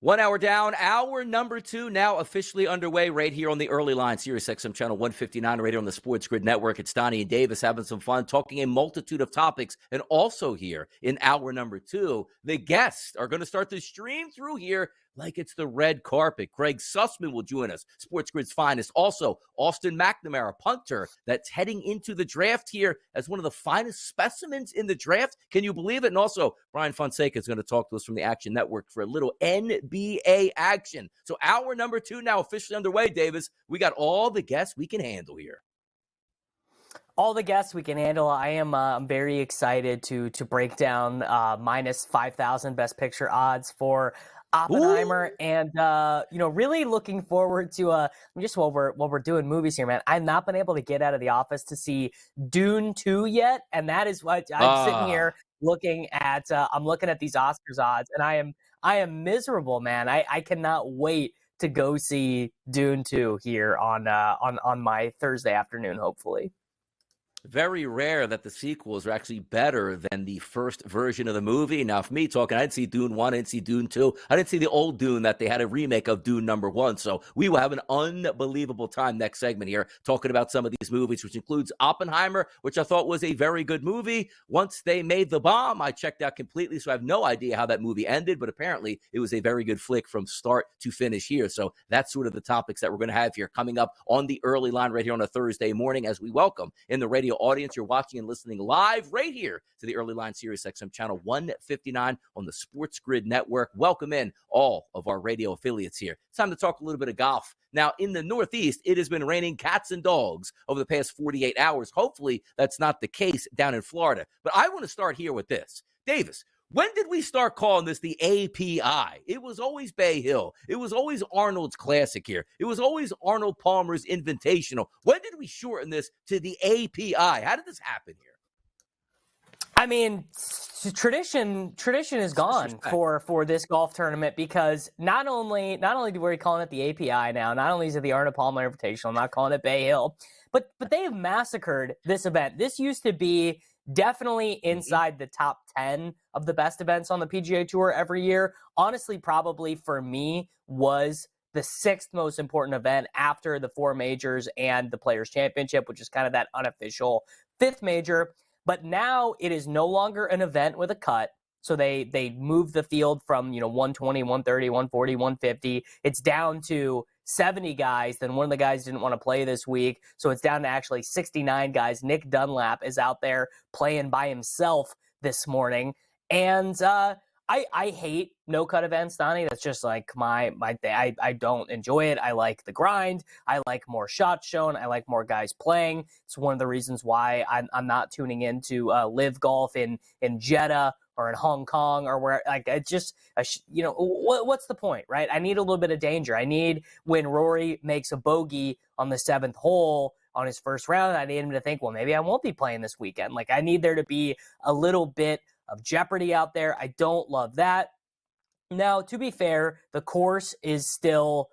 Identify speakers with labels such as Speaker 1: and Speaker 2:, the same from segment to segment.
Speaker 1: 1 hour down, hour number 2 now officially underway right here on the Early Line, Sirius XM channel 159, right here on the SportsGrid network. It's Donnie and Davis having some fun, talking a multitude of topics. And also here in hour number 2, the guests are going to start to stream through here like it's the red carpet. Gregg Sussman will join us, SportsGrid's finest. Also, Austin McNamara, punter, that's heading into the draft here as one of the finest specimens in the draft. Can you believe it? And also, Bryan Fonseca is going to talk to us from the Action Network for a little NBA action. So hour number 2 now officially underway, Davis. We got all the guests we can handle here.
Speaker 2: All the guests we can handle. I am I'm very excited to break down minus 5,000 Best Picture odds for Oppenheimer. Ooh. And really looking forward to just while we're doing movies here, man. I've not been able to get out of the office to see Dune 2 yet, and that is what I'm sitting here looking at. I'm looking at these Oscars odds, and I am miserable, man. I cannot wait to go see Dune 2 here on my Thursday afternoon, hopefully.
Speaker 1: Very rare that the sequels are actually better than the first version of the movie. Now, for me talking, I didn't see Dune 1, I didn't see Dune 2. I didn't see the old Dune that they had a remake of Dune number 1. So we will have an unbelievable time next segment here talking about some of these movies, which includes Oppenheimer, which I thought was a very good movie. Once they made the bomb, I checked out completely. So I have no idea how that movie ended, but apparently it was a very good flick from start to finish here. So that's sort of the topics that we're going to have here coming up on the Early Line right here on a Thursday morning as we welcome in the radio audience. You're watching and listening live right here to the Early Line Sirius XM channel 159 on the SportsGrid network. Welcome in all of our radio affiliates here. It's time to talk a little bit of golf. Now, in the Northeast, it has been raining cats and dogs over the past 48 hours. Hopefully, that's not the case down in Florida. But I want to start here with this. Davis, when did we start calling this the API? It was always Bay Hill. It was always Arnold's Classic here. It was always Arnold Palmer's Invitational. When did we shorten this to the API? How did this happen here?
Speaker 2: I mean, tradition is gone for this golf tournament, because not only do we calling it the API now, not only is it the Arnold Palmer Invitational, I'm not calling it Bay Hill, but they have massacred this event. This used to be definitely inside the top 10 of the best events on the PGA Tour every year. Honestly, probably for me was the 6th most important event after the 4 majors and the Players Championship, which is kind of that unofficial 5th major. But now it is no longer an event with a cut. So they moved the field from 120, 130, 140, 150. It's down to 70 guys. Then one of the guys didn't want to play this week, so it's down to actually 69 guys. Nick Dunlap is out there playing by himself this morning, and I hate no-cut events, Donnie. That's just like my thing. I don't enjoy it. I like the grind. I like more shots shown. I like more guys playing. It's one of the reasons why I'm not tuning into live golf in Jeddah or in Hong Kong or where, like, it's just, what's the point, right? I need a little bit of danger. I need, when Rory makes a bogey on the 7th hole on his first round, I need him to think, well, maybe I won't be playing this weekend. Like, I need there to be a little bit of jeopardy out there. I don't love that. Now, to be fair, the course is still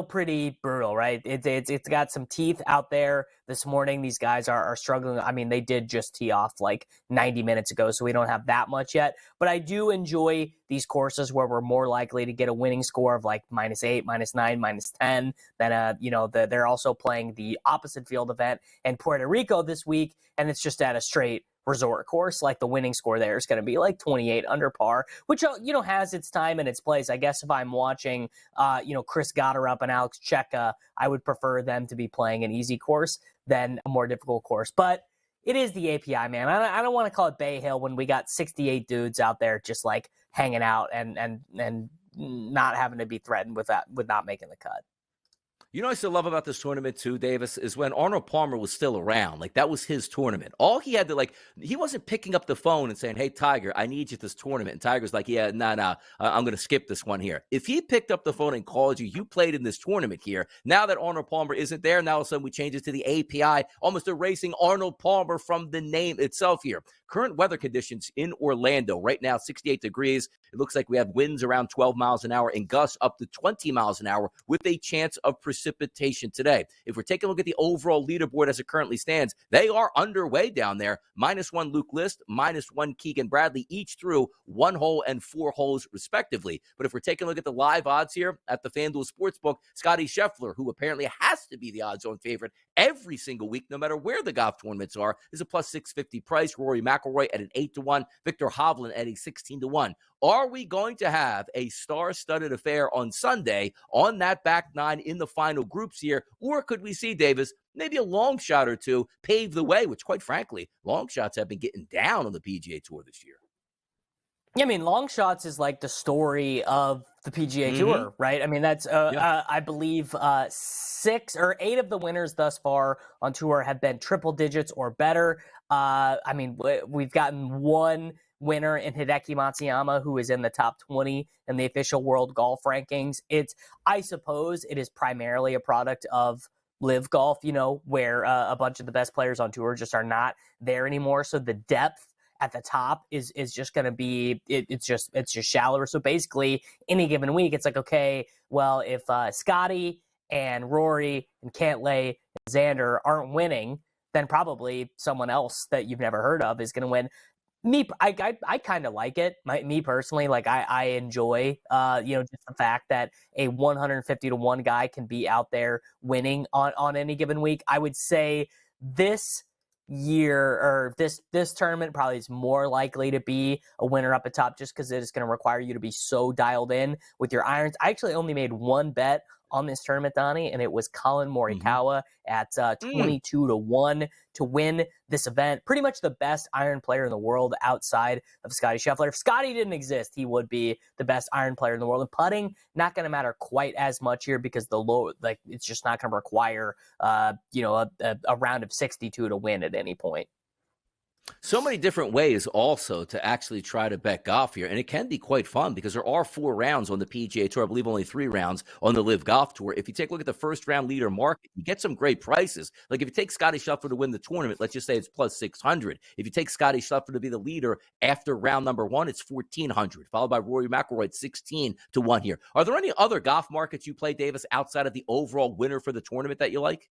Speaker 2: pretty brutal, right? It's got some teeth out there this morning. These guys are struggling. I mean, they did just tee off like 90 minutes ago, so we don't have that much yet. But I do enjoy these courses where we're more likely to get a winning score of like -8, -9, -10. Then, they're also playing the opposite field event in Puerto Rico this week, and it's just at a straight resort course. Like, the winning score there is going to be like 28 under par, which has its time and its place. I guess if I'm watching Chris Gotterup and Alex Cheka, I would prefer them to be playing an easy course than a more difficult course. But it is the API, man. I don't want to call it Bay Hill when we got 68 dudes out there just like hanging out and not having to be threatened with not making the cut.
Speaker 1: You know what I still love about this tournament too, Davis, is when Arnold Palmer was still around. Like, that was his tournament. All he had to, he wasn't picking up the phone and saying, hey, Tiger, I need you at this tournament. And Tiger's like, yeah, nah, I'm going to skip this one here. If he picked up the phone and called you, you played in this tournament here. Now that Arnold Palmer isn't there, now all of a sudden we change it to the API, almost erasing Arnold Palmer from the name itself here. Current weather conditions in Orlando right now, 68 degrees. It looks like we have winds around 12 miles an hour and gusts up to 20 miles an hour with a chance of precipitation precipitation today. If we're taking a look at the overall leaderboard as it currently stands, they are underway down there. -1 Luke List, -1 Keegan Bradley, each through 1 hole and 4 holes respectively. But if we're taking a look at the live odds here at the FanDuel Sportsbook, Scotty Scheffler, who apparently has to be the odds-on favorite every single week, no matter where the golf tournaments are, is a +650 price. Rory McIlroy at an 8-1, Victor Hovland at a 16-1. Are we going to have a star-studded affair on Sunday on that back nine in the final groups here? Or could we see, Davis, maybe a long shot or two pave the way, which quite frankly, long shots have been getting down on the PGA Tour this year?
Speaker 2: Yeah, I mean, long shots is like the story of the PGA Tour, right? I mean, that's, I believe, 6 or 8 of the winners thus far on tour have been triple digits or better. I mean, we've gotten one winner in Hideki Matsuyama, who is in the top 20 in the official world golf rankings. I suppose it is primarily a product of live golf, where a bunch of the best players on tour just are not there anymore. So the depth at the top is just going to be, it's just shallower. So basically any given week, it's like, okay, well, if Scotty and Rory and Cantlay and Xander aren't winning, then probably someone else that you've never heard of is going to win. I kind of like it. Me personally, like I enjoy, just the fact that a 150-1 guy can be out there winning on any given week. I would say this year or this tournament probably is more likely to be a winner up at top, just because it is going to require you to be so dialed in with your irons. I actually only made one bet on this tournament, Donnie, and it was Colin Morikawa at 22-1 to win this event. Pretty much the best iron player in the world outside of Scotty Scheffler. If Scotty didn't exist, he would be the best iron player in the world. And putting, not going to matter quite as much here because it's just not going to require a round of 62 to win at any point.
Speaker 1: So many different ways also to actually try to bet golf here. And it can be quite fun because there are 4 rounds on the PGA Tour. I believe only 3 rounds on the Live Golf Tour. If you take a look at the first round leader market, you get some great prices. Like if you take Scotty Scheffler to win the tournament, let's just say it's +600. If you take Scotty Scheffler to be the leader after round number 1, it's 1,400, followed by Rory McIlroy at 16-1 here. Are there any other golf markets you play, Davis, outside of the overall winner for the tournament that you like?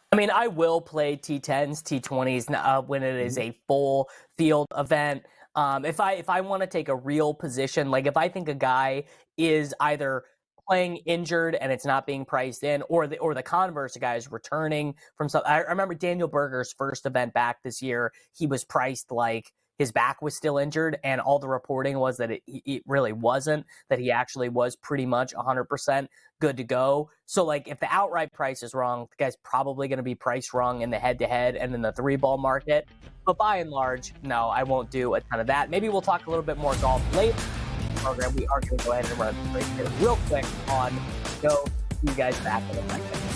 Speaker 2: I mean, I will play T10s, T20s when it is a full field event. If I want to take a real position, like if I think a guy is either playing injured and it's not being priced in, or the converse, a guy is returning from something. I remember Daniel Berger's first event back this year. He was priced like his back was still injured, and all the reporting was that it really wasn't, that he actually was pretty much 100% good to go. So, like, if the outright price is wrong, the guy's probably going to be priced wrong in the head-to-head and in the 3-ball market. But by and large, no, I won't do a ton of that. Maybe we'll talk a little bit more golf later in the program. We are going to go ahead and run real quick on go. See you guys back in a second.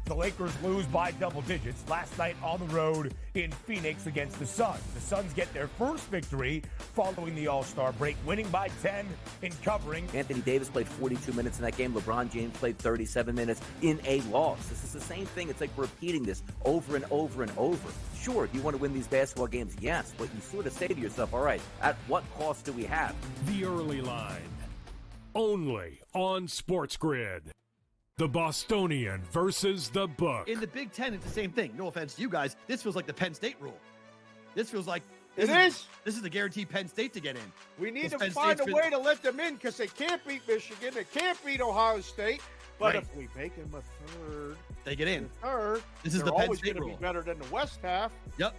Speaker 3: The Lakers lose by double digits last night on the road in Phoenix against the Suns. The Suns get their first victory following the All-Star break, winning by 10 in covering.
Speaker 1: Anthony Davis played 42 minutes in that game. LeBron James played 37 minutes in a loss. This is the same thing. It's like repeating this over and over and over. Sure, do you want to win these basketball games? Yes, but you sort of say to yourself, all right, at what cost do we have?
Speaker 4: The Early Line, only on SportsGrid. The Bostonian versus the Book.
Speaker 5: In the Big Ten, it's the same thing. No offense to you guys. This feels like the Penn State rule. This feels like
Speaker 6: This is
Speaker 5: the guaranteed Penn State to get in.
Speaker 6: We need to
Speaker 5: Penn
Speaker 6: find
Speaker 5: State's
Speaker 6: a way to let them in because they can't beat Michigan. They can't beat Ohio State. But
Speaker 5: Right.
Speaker 6: if we make them a third,
Speaker 5: They get in.
Speaker 6: this
Speaker 5: is the Penn
Speaker 6: always
Speaker 5: State
Speaker 6: going to
Speaker 5: rule.
Speaker 6: be better than the West half.
Speaker 5: Yep.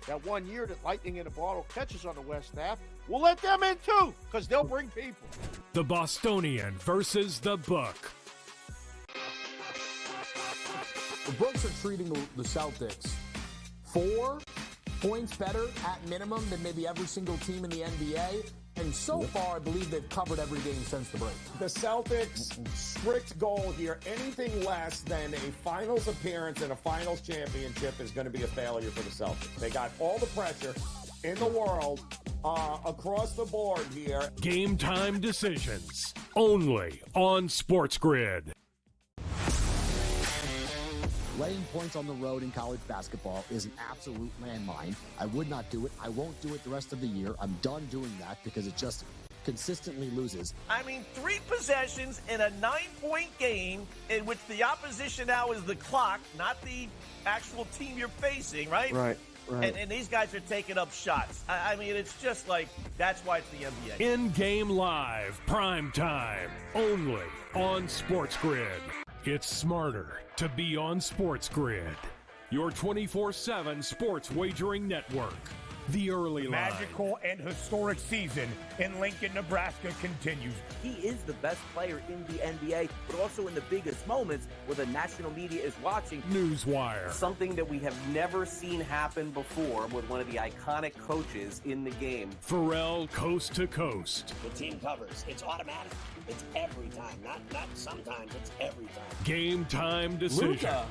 Speaker 6: That 1 year that Lightning in a Bottle catches on the West half, we'll let them in too because they'll bring people.
Speaker 4: The Bostonian versus the Book.
Speaker 7: The Books are treating the Celtics 4 points better at minimum than maybe every single team in the NBA. And so far, I believe they've covered every game since the break.
Speaker 8: The Celtics' strict goal here, anything less than a finals appearance and a finals championship is going to be a failure for the Celtics. They got all the pressure. in the world across the board here.
Speaker 4: Game time decisions only on SportsGrid.
Speaker 9: Laying points on the road in college basketball is an absolute landmine. I would not do it. I won't do it the rest of the year. I'm done doing that because it just consistently loses.
Speaker 10: I mean, 3 possessions in a 9-point game in which the opposition now is the clock, not the actual team you're facing, right?
Speaker 5: Right.
Speaker 10: And these guys are taking up shots. I mean, it's just like, that's why it's the NBA.
Speaker 4: In-game live, prime time, only on SportsGrid. It's smarter to be on SportsGrid, your 24/7 sports wagering network. The early line.
Speaker 3: Magical and historic season in Lincoln, Nebraska continues.
Speaker 11: He is the best player in the NBA, but also in the biggest moments where the national media is watching.
Speaker 4: Newswire.
Speaker 12: Something that we have never seen happen before with one of the iconic coaches in the game.
Speaker 4: Pharrell, coast to coast.
Speaker 13: The team covers. It's automatic. It's every time. Not sometimes. It's every time.
Speaker 4: Game time decisions.
Speaker 7: Luka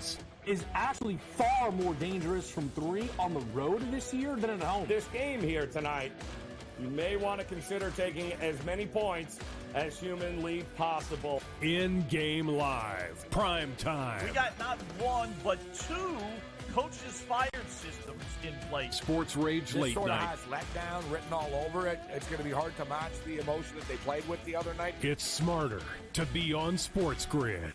Speaker 7: is actually far more dangerous from 3 on the road this year than at home.
Speaker 8: This game here tonight, you may want to consider taking as many points as humanly possible.
Speaker 4: In-game live, prime time.
Speaker 10: We got not 1, but 2 coaches fired systems in place.
Speaker 4: Sports Rage
Speaker 8: This
Speaker 4: late
Speaker 8: sort of
Speaker 4: night.
Speaker 8: has letdown written all over it. It's going to be hard to match the emotion that they played with the other night.
Speaker 4: It's smarter to be on SportsGrid.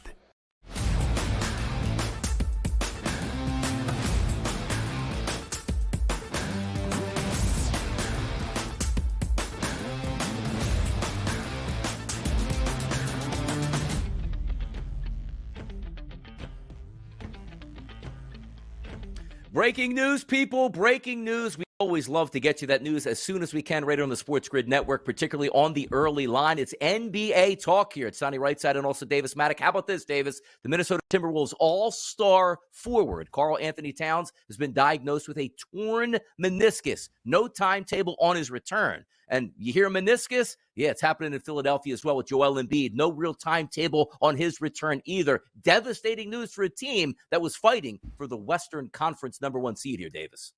Speaker 1: Breaking news, people. Breaking news. We always love to get you that news as soon as we can right on the SportsGrid network, particularly on the early line. It's NBA talk here. It's Donnie Rightside and also Davis Maddock. How about this, Davis? The Minnesota Timberwolves all-star forward, Karl Anthony Towns, has been diagnosed with a torn meniscus. No timetable on his return. And you hear meniscus? Yeah, it's happening in Philadelphia as well with Joel Embiid. No real timetable on his return either. Devastating news for a team that was fighting for the Western Conference #1 seed here, Davis.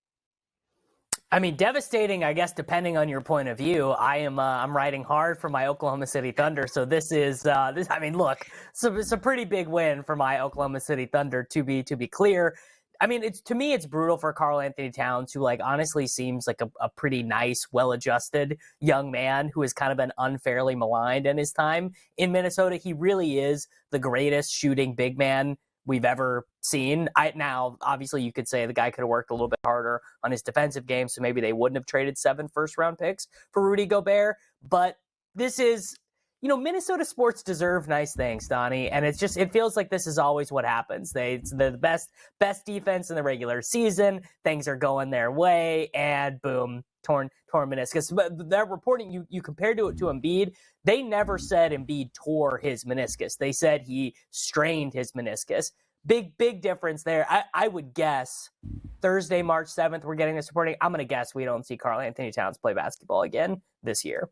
Speaker 2: I mean, devastating, I guess, depending on your point of view. I'm riding hard for my Oklahoma City Thunder, so this is this. I mean, look, it's a pretty big win for my Oklahoma City Thunder. To be clear, I mean, to me, it's brutal for Karl Anthony Towns, who honestly seems like a pretty nice, well-adjusted young man who has kind of been unfairly maligned in his time in Minnesota. He really is the greatest shooting big man we've ever seen. Now, obviously, you could say the guy could have worked a little bit harder on his defensive game, so maybe they wouldn't have traded 7 first-round picks for Rudy Gobert. But this is, Minnesota sports deserve nice things, Donnie, and it feels like this is always what happens. They're the best defense in the regular season. Things are going their way, and boom, torn meniscus. But that reporting you compared to Embiid, they never said Embiid tore his meniscus. They said he strained his meniscus. Big difference there. I would guess Thursday, March 7th, we're getting this reporting. I'm going to guess we don't see Karl Anthony Towns play basketball again this year.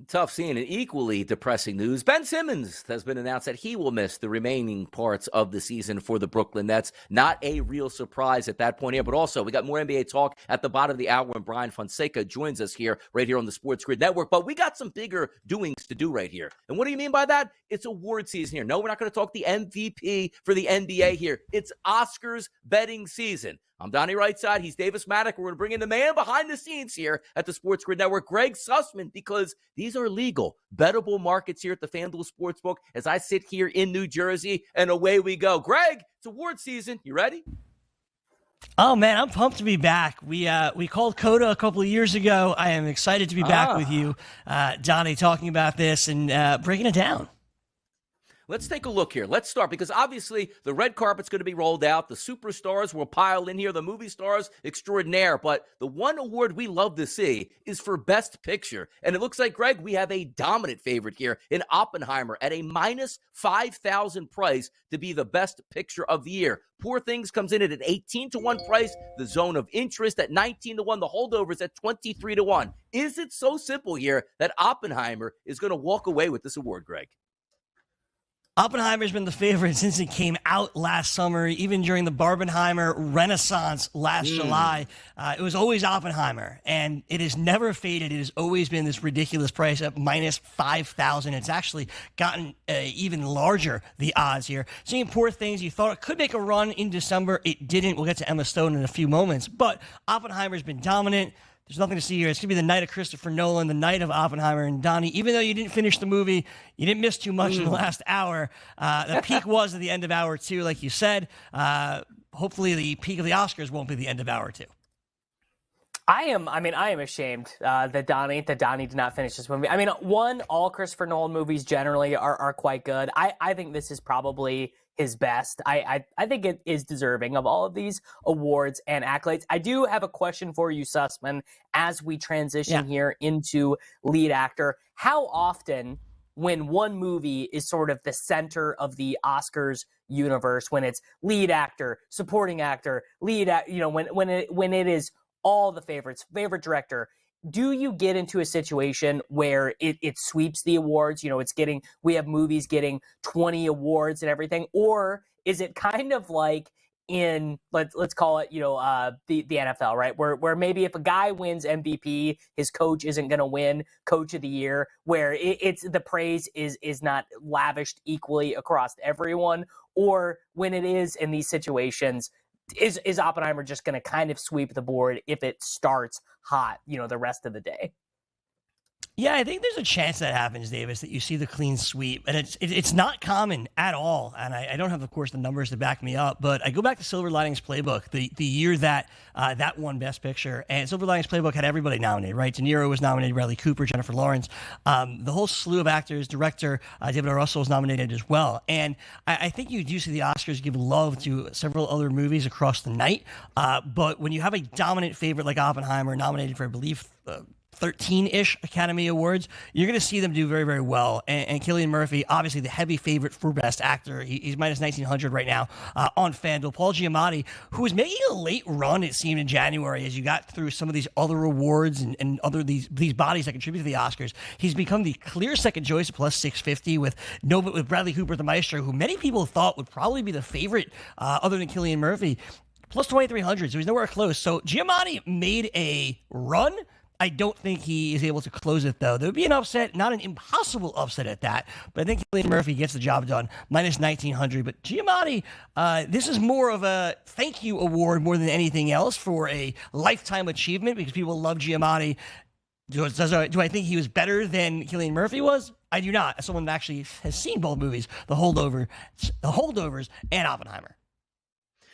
Speaker 1: Tough scene. And equally depressing news, Ben Simmons has been announced that he will miss the remaining parts of the season for the Brooklyn Nets. Not a real surprise at that point here, but also we got more NBA talk at the bottom of the hour when Bryan Fonseca joins us right here on the SportsGrid Network. But we got some bigger doings to do right here. And what do you mean by that? It's award season here. No, we're not going to talk the MVP for the NBA here. It's Oscars betting season. I'm Donnie Rightside. He's Davis Maddock. We're going to bring in the man behind the scenes here at the SportsGrid Network, Gregg Sussman, because these are legal, bettable markets here at the FanDuel Sportsbook as I sit here in New Jersey, and away we go. Greg, it's award season. You ready?
Speaker 14: Oh, man, I'm pumped to be back. We called Coda a couple of years ago. I am excited to be back with you, Donnie, talking about this and breaking it down.
Speaker 1: Let's take a look here. Let's start because obviously the red carpet's going to be rolled out. The superstars will pile in here, the movie stars extraordinaire. But the one award we love to see is for Best Picture. And it looks like, Greg, we have a dominant favorite here in Oppenheimer at a minus 5,000 price to be the Best Picture of the year. Poor Things comes in at an 18-1 price. The Zone of Interest at 19-1. The Holdovers at 23-1. Is it so simple here that Oppenheimer is going to walk away with this award, Greg?
Speaker 14: Oppenheimer's been the favorite since it came out last summer, even during the Barbenheimer Renaissance last July. It was always Oppenheimer, and it has never faded. It has always been this ridiculous price at minus 5,000. It's actually gotten even larger, the odds here. Seeing Poor Things, you thought it could make a run in December. It didn't. We'll get to Emma Stone in a few moments, but Oppenheimer's been dominant. There's nothing to see here. It's going to be the night of Christopher Nolan, the night of Oppenheimer. And Donnie, even though you didn't finish the movie, you didn't miss too much in the last hour. The peak was at the end of hour 2, like you said. Hopefully the peak of the Oscars won't be the end of hour 2.
Speaker 2: I am ashamed that Donnie did not finish this movie. I mean, all Christopher Nolan movies generally are quite good. I think this is probably his best. I think it is deserving of all of these awards and accolades. I do have a question for you, Sussman, as we transition here into lead actor. How often, when one movie is sort of the center of the Oscars universe, when it's lead actor, supporting actor, when it is all the favorites, favorite director, do you get into a situation where it sweeps the awards? We have movies getting 20 awards and everything, or is it kind of like in let's call it the NFL, right? Where maybe if a guy wins MVP, his coach isn't going to win Coach of the Year, where it's the praise is not lavished equally across everyone, or when it is in these situations, is Oppenheimer just going to kind of sweep the board if it starts hot, the rest of the day?
Speaker 14: Yeah, I think there's a chance that happens, Davis, that you see the clean sweep. And it's not common at all. And I don't have, of course, the numbers to back me up. But I go back to Silver Linings Playbook, the year that that won Best Picture. And Silver Linings Playbook had everybody nominated, right? De Niro was nominated, Bradley Cooper, Jennifer Lawrence. The whole slew of actors, director, David O. Russell was nominated as well. And I think you do see the Oscars give love to several other movies across the night. But when you have a dominant favorite like Oppenheimer nominated for, I believe, 13-ish Academy Awards, you're going to see them do very, very well. And Cillian Murphy, obviously the heavy favorite for Best Actor. He's minus 1,900 right now on FanDuel. Paul Giamatti, who was making a late run, it seemed, in January as you got through some of these other awards and other these bodies that contribute to the Oscars. He's become the clear second choice at plus 650 with Bradley Cooper, the Maestro, who many people thought would probably be the favorite other than Cillian Murphy, plus 2,300. So he's nowhere close. So Giamatti made a run. I don't think he is able to close it, though. There would be an upset, not an impossible upset at that, but I think Cillian Murphy gets the job done, minus 1,900. But Giamatti, this is more of a thank you award more than anything else for a lifetime achievement because people love Giamatti. Do I think he was better than Cillian Murphy was? I do not. As someone that actually has seen both movies, The Holdovers, and Oppenheimer.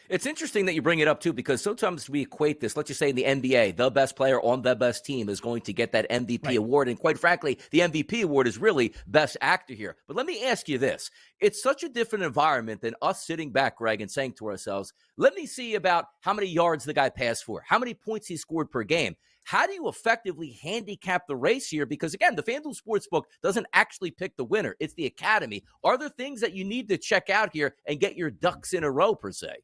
Speaker 1: It's interesting that you bring it up, too, because sometimes we equate this. Let's just say in the NBA, the best player on the best team is going to get that MVP award. And quite frankly, the MVP award is really best actor here. But let me ask you this. It's such a different environment than us sitting back, Greg, and saying to ourselves, let me see about how many yards the guy passed for, how many points he scored per game. How do you effectively handicap the race here? Because, again, the FanDuel Sportsbook doesn't actually pick the winner. It's the Academy. Are there things that you need to check out here and get your ducks in a row, per se?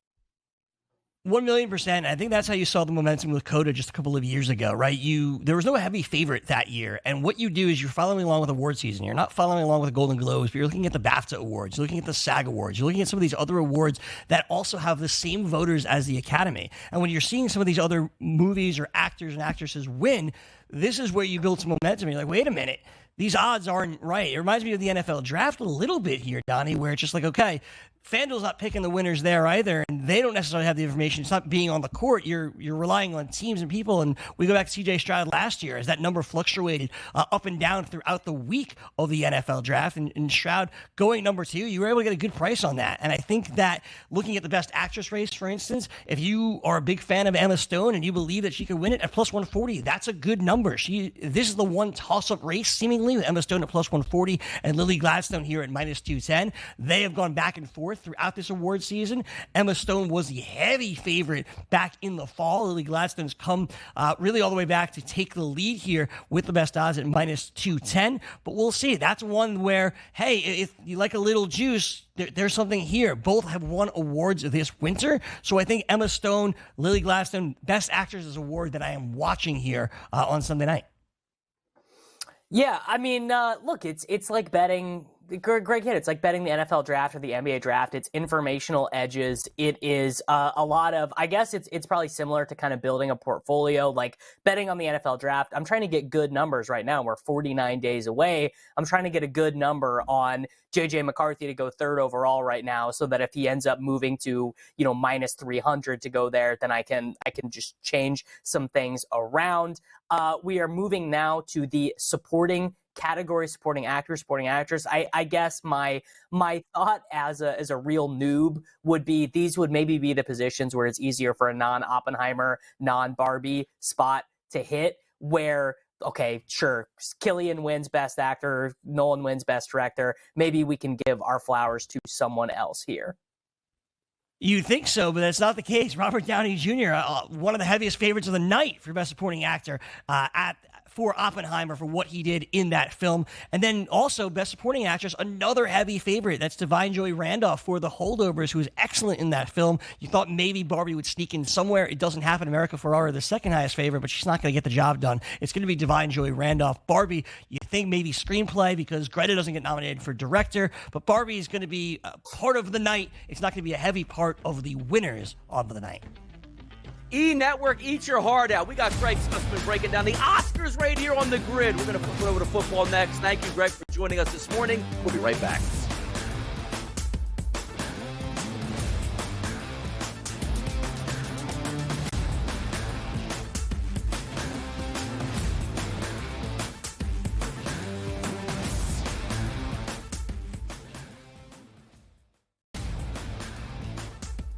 Speaker 14: 1,000,000%. I think that's how you saw the momentum with Coda just a couple of years ago, right? There was no heavy favorite that year. And what you do is you're following along with award season. You're not following along with the Golden Globes, but you're looking at the BAFTA awards. You're looking at the SAG awards. You're looking at some of these other awards that also have the same voters as the Academy. And when you're seeing some of these other movies or actors and actresses win, this is where you build some momentum. You're like, wait a minute. These odds aren't right. It reminds me of the NFL draft a little bit here, Donnie, where it's just like, okay, FanDuel's not picking the winners there either, and they don't necessarily have the information. It's not being on the court. You're relying on teams and people, and we go back to C.J. Stroud last year as that number fluctuated up and down throughout the week of the NFL draft, and Stroud going number 2, you were able to get a good price on that. And I think that looking at the best actress race, for instance, if you are a big fan of Emma Stone and you believe that she could win it at plus 140, that's a good number. This is the one toss-up race, seemingly, with Emma Stone at plus 140 and Lily Gladstone here at minus 210. They have gone back and forth throughout this award season. Emma Stone was the heavy favorite back in the fall. Lily Gladstone's come really all the way back to take the lead here with the best odds at minus 210. But we'll see. That's one where, hey, if you like a little juice, there's something here. Both have won awards this winter. So I think Emma Stone, Lily Gladstone, Best Actress is an award that I am watching here on Sunday night.
Speaker 2: Yeah, I mean, look, it's like betting Greg hit it. It's like betting the NFL draft or the NBA draft. It's informational edges. It is a lot of, I guess it's probably similar to kind of building a portfolio, like betting on the NFL draft. I'm trying to get good numbers right now. We're 49 days away. I'm trying to get a good number on JJ McCarthy to go third overall right now, so that if he ends up moving to, minus 300 to go there, then I can just change some things around. We are moving now to the supporting category, supporting actor, supporting actress. I guess my thought as a real noob would be these would maybe be the positions where it's easier for a non-Oppenheimer, non-Barbie spot to hit, where, okay, sure, Cillian wins Best Actor, Nolan wins Best Director. Maybe we can give our flowers to someone else here.
Speaker 14: You think so, but that's not the case. Robert Downey Jr., one of the heaviest favorites of the night for Best Supporting Actor for Oppenheimer for what he did in that film. And then also Best Supporting Actress, another heavy favorite. That's Divine Joy Randolph for The Holdovers, who is excellent in that film. You thought maybe Barbie would sneak in somewhere. It doesn't happen. America Ferrera, the second highest favorite, but she's not going to get the job done. It's going to be Divine Joy Randolph. Barbie, you think maybe screenplay because Greta doesn't get nominated for director, but Barbie is going to be part of the night. It's not going to be a heavy part of the winners of the night.
Speaker 1: E-Network, eat your heart out. We got Gregg Sussman breaking down the Oscars right here on the grid. We're going to flip over to football next. Thank you, Greg, for joining us this morning. We'll be right back.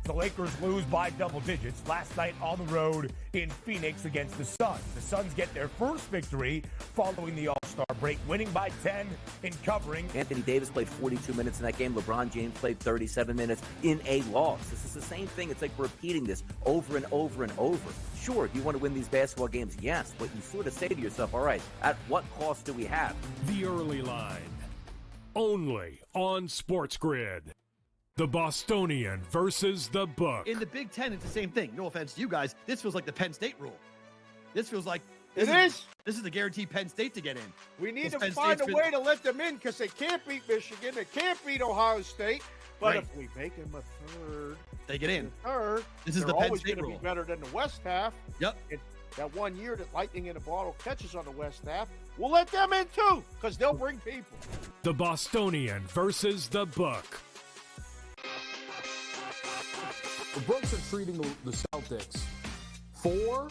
Speaker 3: The Lakers lose by double digits last night on the road in Phoenix against the Suns. The Suns get their first victory following the All-Star break, winning by 10 in covering.
Speaker 1: Anthony Davis played 42 minutes in that game. LeBron James played 37 minutes in a loss. This is the same thing. It's like repeating this over and over and over. Sure, do you want to win these basketball games? Yes, but you sort of say to yourself, all right, at what cost do we have?
Speaker 4: The Early Line, only on SportsGrid. The Bostonian versus the Book.
Speaker 5: In the Big Ten, it's the same thing. No offense to you guys. This feels like the Penn State rule. This feels like
Speaker 6: This is
Speaker 5: the guaranteed Penn State to get in.
Speaker 6: We need to find a way to let them in because they can't beat Michigan. They can't beat Ohio State. But if we make them a third,
Speaker 5: they get in.
Speaker 6: This
Speaker 5: is the Penn State
Speaker 6: rule. Be better than the West half.
Speaker 5: Yep.
Speaker 6: That 1 year that lightning in a bottle catches on the West half, we'll let them in too because they'll bring people.
Speaker 4: The Bostonian versus the Book.
Speaker 7: The books are treating the Celtics 4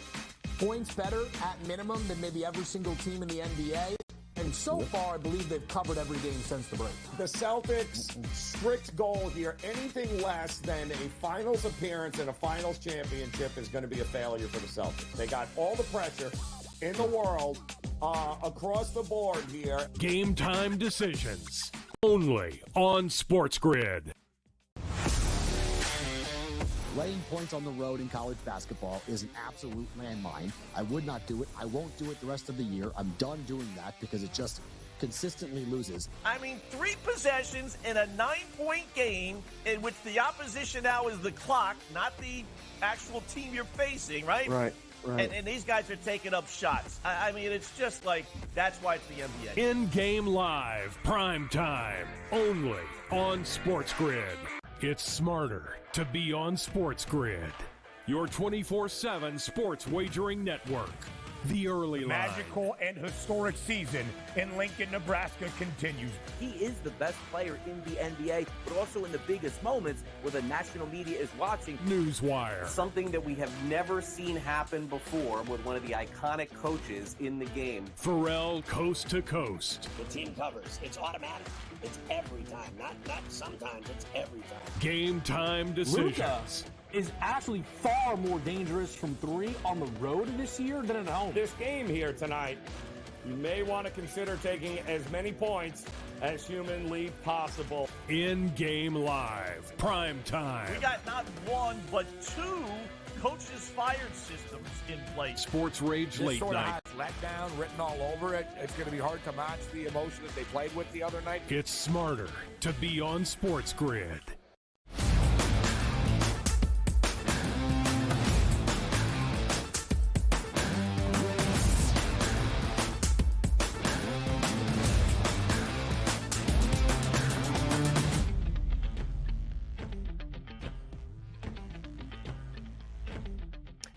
Speaker 7: points better at minimum than maybe every single team in the NBA. And so far, I believe they've covered every game since the break.
Speaker 8: The Celtics' strict goal here, anything less than a finals appearance and a finals championship is going to be a failure for the Celtics. They got all the pressure in the world across the board here.
Speaker 4: Game time decisions, only on SportsGrid.
Speaker 9: Laying points on the road in college basketball is an absolute landmine. I would not do it. I won't do it the rest of the year. I'm done doing that because it just consistently loses.
Speaker 10: I mean, 3 possessions in a 9-point game in which the opposition now is the clock, not the actual team you're facing, right?
Speaker 6: Right.
Speaker 10: And these guys are taking up shots. I mean, it's just like, that's why it's the NBA.
Speaker 4: In-game live, prime time, only on SportsGrid. It's smarter to be on SportsGrid, your 24/7 sports wagering network. The Early Line.
Speaker 3: Magical and historic season in Lincoln, Nebraska continues.
Speaker 11: He is the best player in the NBA, but also in the biggest moments where the national media is watching.
Speaker 4: Newswire.
Speaker 12: Something that we have never seen happen before with one of the iconic coaches in the game.
Speaker 4: Pharrell, coast to coast.
Speaker 13: The team covers. It's automatic. It's every time. Not sometimes. It's every time.
Speaker 4: Game time decisions.
Speaker 7: Luka is actually far more dangerous from 3 on the road this year than at home.
Speaker 8: This game here tonight, you may want to consider taking as many points as humanly possible.
Speaker 4: In-game live, prime time.
Speaker 10: We got not 1, but 2 coaches fired systems in place.
Speaker 4: Sports Rage Late
Speaker 7: sort
Speaker 4: Night.
Speaker 7: of has letdown written all over it. It's going to be hard to match the emotion that they played with the other night.
Speaker 4: It's smarter to be on SportsGrid.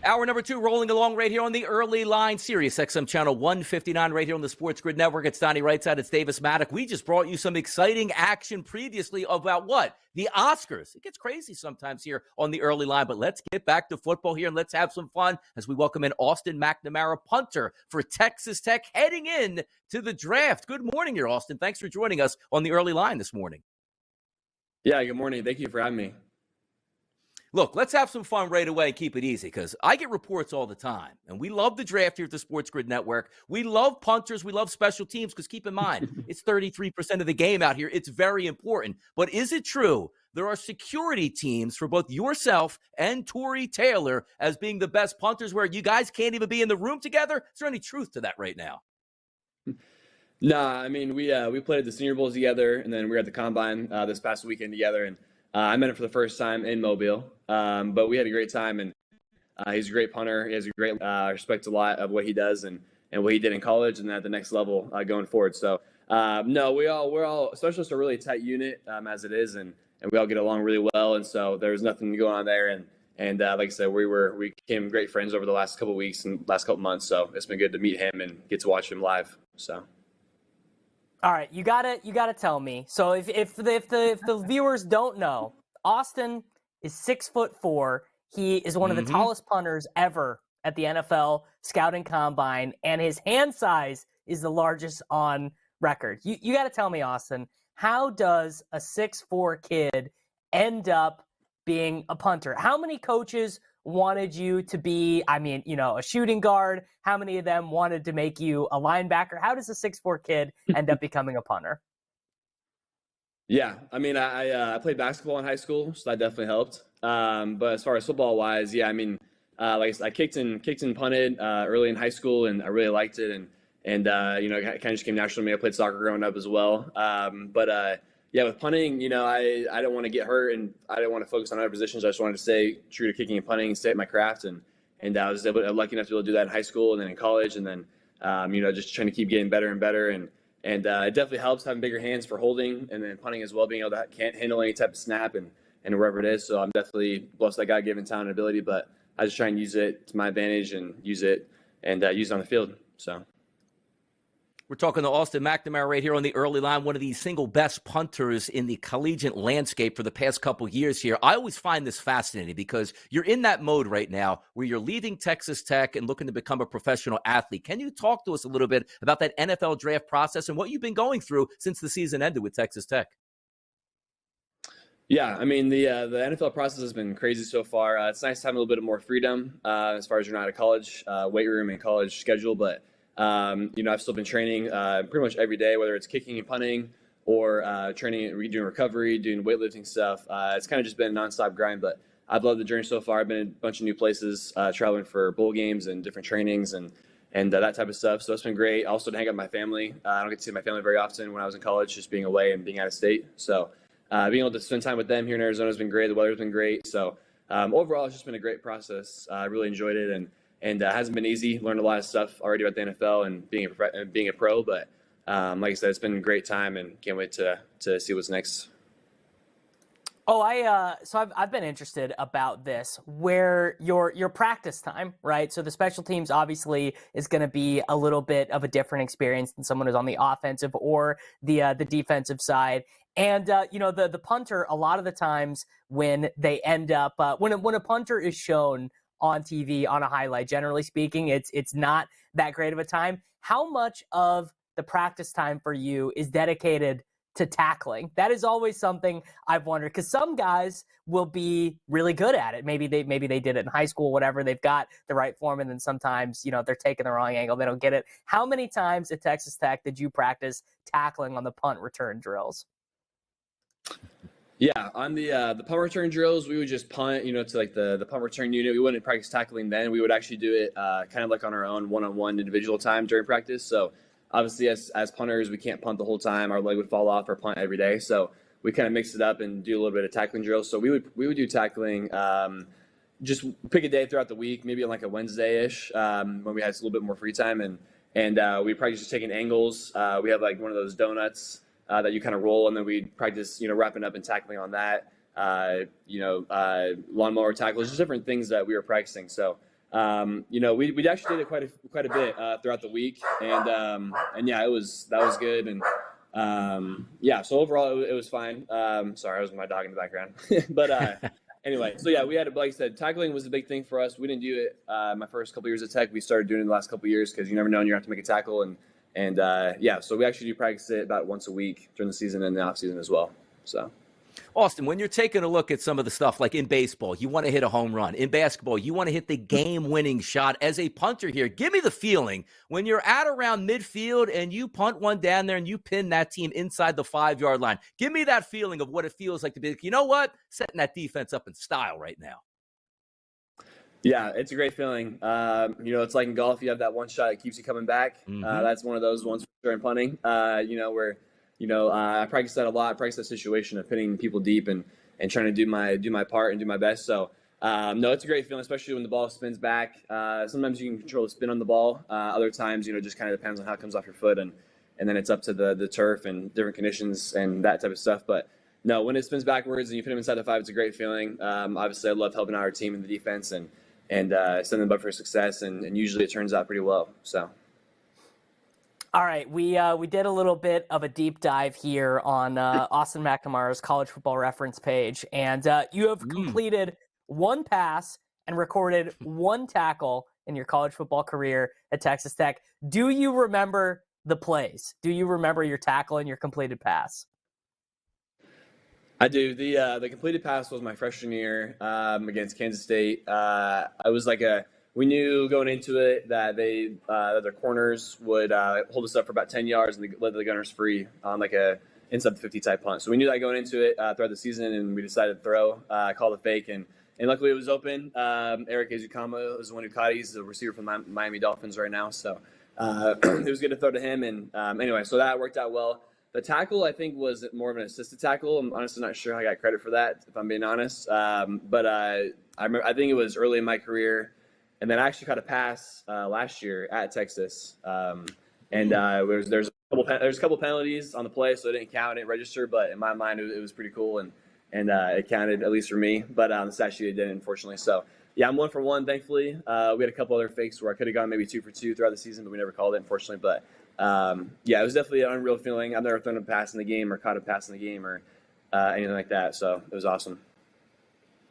Speaker 1: Hour number 2 rolling along right here on the Early Line, Sirius XM channel 159 right here on the Sports Grid Network. It's Donnie Rightside. It's Davis Maddock. We just brought you some exciting action previously about what? The Oscars. It gets crazy sometimes here on the Early Line, but let's get back to football here and let's have some fun as we welcome in Austin McNamara, punter for Texas Tech, heading in to the draft. Good morning here, Austin. Thanks for joining us on the Early Line this morning.
Speaker 15: Yeah, good morning. Thank you for having me.
Speaker 1: Look, let's have some fun right away and keep it easy because I get reports all the time, and we love the draft here at the Sports Grid Network. We love punters. We love special teams because keep in mind, it's 33% of the game out here. It's very important. But is it true there are security teams for both yourself and Torrey Taylor as being the best punters where you guys can't even be in the room together? Is there any truth to that right now?
Speaker 15: Nah, I mean, we played at the Senior Bowls together, and then we were at the Combine this past weekend together, and I met him for the first time in Mobile, but we had a great time, and he's a great punter. He has a great respect a lot of what he does and what he did in college and at the next level going forward. So, no, we're all specialists are really a tight unit as it is, and we all get along really well, and so there's nothing going on there. And like I said, we became great friends over the last couple of weeks and last couple of months. So it's been good to meet him and get to watch him live. So.
Speaker 2: All right, you gotta tell me. So if the viewers don't know, Austin is 6'4". He is one of the tallest punters ever at the NFL Scouting Combine, and his hand size is the largest on record. You got to tell me, Austin, how does a 6'4" kid end up being a punter? How many coaches wanted you to be, a shooting guard? How many of them wanted to make you a linebacker? How does a 6'4" kid end up becoming a punter?
Speaker 15: Yeah, I mean, I played basketball in high school, so that definitely helped. But as far as football wise, yeah, I mean, like I said, I kicked and punted early in high school, and I really liked it, and it kind of just came natural to me. I played soccer growing up as well. Yeah, with punting, I don't want to get hurt, and I didn't want to focus on other positions. I just wanted to stay true to kicking and punting and stay at my craft. And I was lucky enough to be able to do that in high school and then in college, and then just trying to keep getting better and better. And it definitely helps having bigger hands for holding, and then punting as well, being able to can't handle any type of snap and wherever it is. So I'm definitely blessed that God-given talent and ability, but I just try and use it to my advantage and use it on the field. So.
Speaker 1: We're talking to Austin McNamara right here on the Early Line, one of the single best punters in the collegiate landscape for the past couple years here. I always find this fascinating because you're in that mode right now where you're leaving Texas Tech and looking to become a professional athlete. Can you talk to us a little bit about that NFL draft process and what you've been going through since the season ended with Texas Tech?
Speaker 15: Yeah, I mean, the NFL process has been crazy so far. It's nice to have a little bit more freedom as far as you're not at a college weight room and college schedule, but I've still been training pretty much every day, whether it's kicking and punting or training, doing recovery, doing weightlifting stuff. It's kind of just been a nonstop grind, but I've loved the journey so far. I've been in a bunch of new places, traveling for bowl games and different trainings and that type of stuff. So it's been great. Also to hang out with my family. I don't get to see my family very often when I was in college, just being away and being out of state. So being able to spend time with them here in Arizona has been great. The weather's been great. So overall, it's just been a great process. I really enjoyed it. And it hasn't been easy. Learned a lot of stuff already about the NFL and being a pro. But like I said, it's been a great time and can't wait to see what's next.
Speaker 2: Oh, so I've been interested about this, where your practice time, right? So the special teams obviously is going to be a little bit of a different experience than someone who's on the offensive or the defensive side. And the punter, a lot of the times when they end up when a punter is shown on TV on a highlight, generally speaking, it's not that great of a time. How much of the practice time for you is dedicated to tackling? That is always something I've wondered, because some guys will be really good at it. Maybe they did it in high school, whatever. They've got the right form, and then sometimes they're taking the wrong angle. They don't get it. How many times at Texas Tech did you practice tackling on the punt return drills?
Speaker 15: Yeah, on the punt return drills, we would just punt, to like the punt return unit. We wouldn't practice tackling then. We would actually do it kind of like on our own one-on-one individual time during practice. So obviously as punters, we can't punt the whole time. Our leg would fall off or punt every day. So we kind of mix it up and do a little bit of tackling drills. So we would do tackling, just pick a day throughout the week, maybe on like a Wednesday-ish when we had a little bit more free time. And we practice just taking angles. We have like one of those donuts that you kind of roll, and then we practice, wrapping up and tackling on that, lawnmower tackles, just different things that we were practicing. So We actually did it quite a bit throughout the week, and yeah, that was good, and so overall it was fine. Sorry, I was with my dog in the background, but anyway, so yeah, we had, like I said, tackling was a big thing for us. We didn't do it my first couple years at Tech. We started doing it the last couple years because you never know when you're going to have to make a tackle, and so we actually do practice it about once a week during the season and the off season as well. So.
Speaker 1: Austin, when you're taking a look at some of the stuff like in baseball, you want to hit a home run. In basketball, you want to hit the game-winning shot. As a punter here, give me the feeling when you're at around midfield and you punt one down there and you pin that team inside the 5-yard line. Give me that feeling of what it feels like to be like, you know what? Setting that defense up in style right now.
Speaker 15: Yeah, it's a great feeling. It's like in golf, you have that one shot that keeps you coming back.
Speaker 1: Mm-hmm.
Speaker 15: That's one of those ones for sure in punting, where I practice that a lot. I practice that situation of hitting people deep and trying to do my part and do my best. So, no, it's a great feeling, especially when the ball spins back. Sometimes you can control the spin on the ball. Other times, just kind of depends on how it comes off your foot, and then it's up to the turf and different conditions and that type of stuff. But no, when it spins backwards and you put him inside the 5, it's a great feeling. Obviously, I love helping out our team in the defense and setting them up for success, and usually it turns out pretty well. So.
Speaker 2: All right, we did a little bit of a deep dive here on Austin McNamara's College Football Reference page, and you have completed one pass and recorded one tackle in your college football career at Texas Tech. Do you remember the plays? Do you remember your tackle and your completed pass?
Speaker 15: I do. The completed pass was my freshman year against Kansas State. I was we knew going into it that that their corners would hold us up for about 10 yards and they let the gunners free on like a inside the 50 type punt. So we knew that going into it throughout the season, and we decided to throw, call the fake, and luckily it was open. Eric Ezukama was the one who caught it. He's a receiver from the Miami Dolphins right now, so it was good to throw to him. And anyway, so that worked out well. The tackle, I think, was more of an assisted tackle. I'm honestly not sure I got credit for that, if I'm being honest. But I think it was early in my career. And then I actually caught a pass last year at Texas, there's a couple penalties on the play, so it didn't count, it didn't register. But in my mind, it was pretty cool, and it counted, at least for me. But the stat sheet it didn't, unfortunately. So yeah, I'm 1 for 1, thankfully. We had a couple other fakes where I could have gone maybe 2 for 2 throughout the season, but we never called it, unfortunately. But it was definitely an unreal feeling. I've never thrown a pass in the game or caught a pass in the game or anything like that. So it was awesome.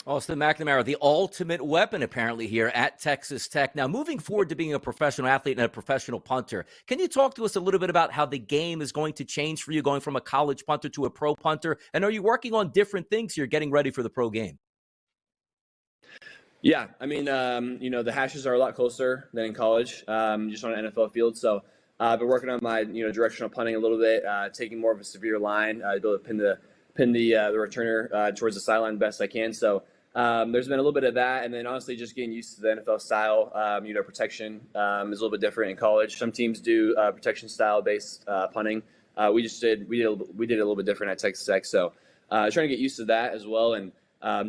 Speaker 1: Austin McNamara, the ultimate weapon apparently here at Texas Tech. Now, moving forward to being a professional athlete and a professional punter, can you talk to us a little bit about how the game is going to change for you going from a college punter to a pro punter? And are you working on different things here getting ready for the pro game?
Speaker 15: Yeah, I mean, the hashes are a lot closer than in college, just on an NFL field. So I've been working on my, directional punting a little bit, taking more of a severe line, to be able to pin the returner towards the sideline best I can. So there's been a little bit of that, and then honestly just getting used to the NFL style. Protection is a little bit different in college. Some teams do protection style based punting. We did it a little bit different at Texas Tech. So trying to get used to that as well, and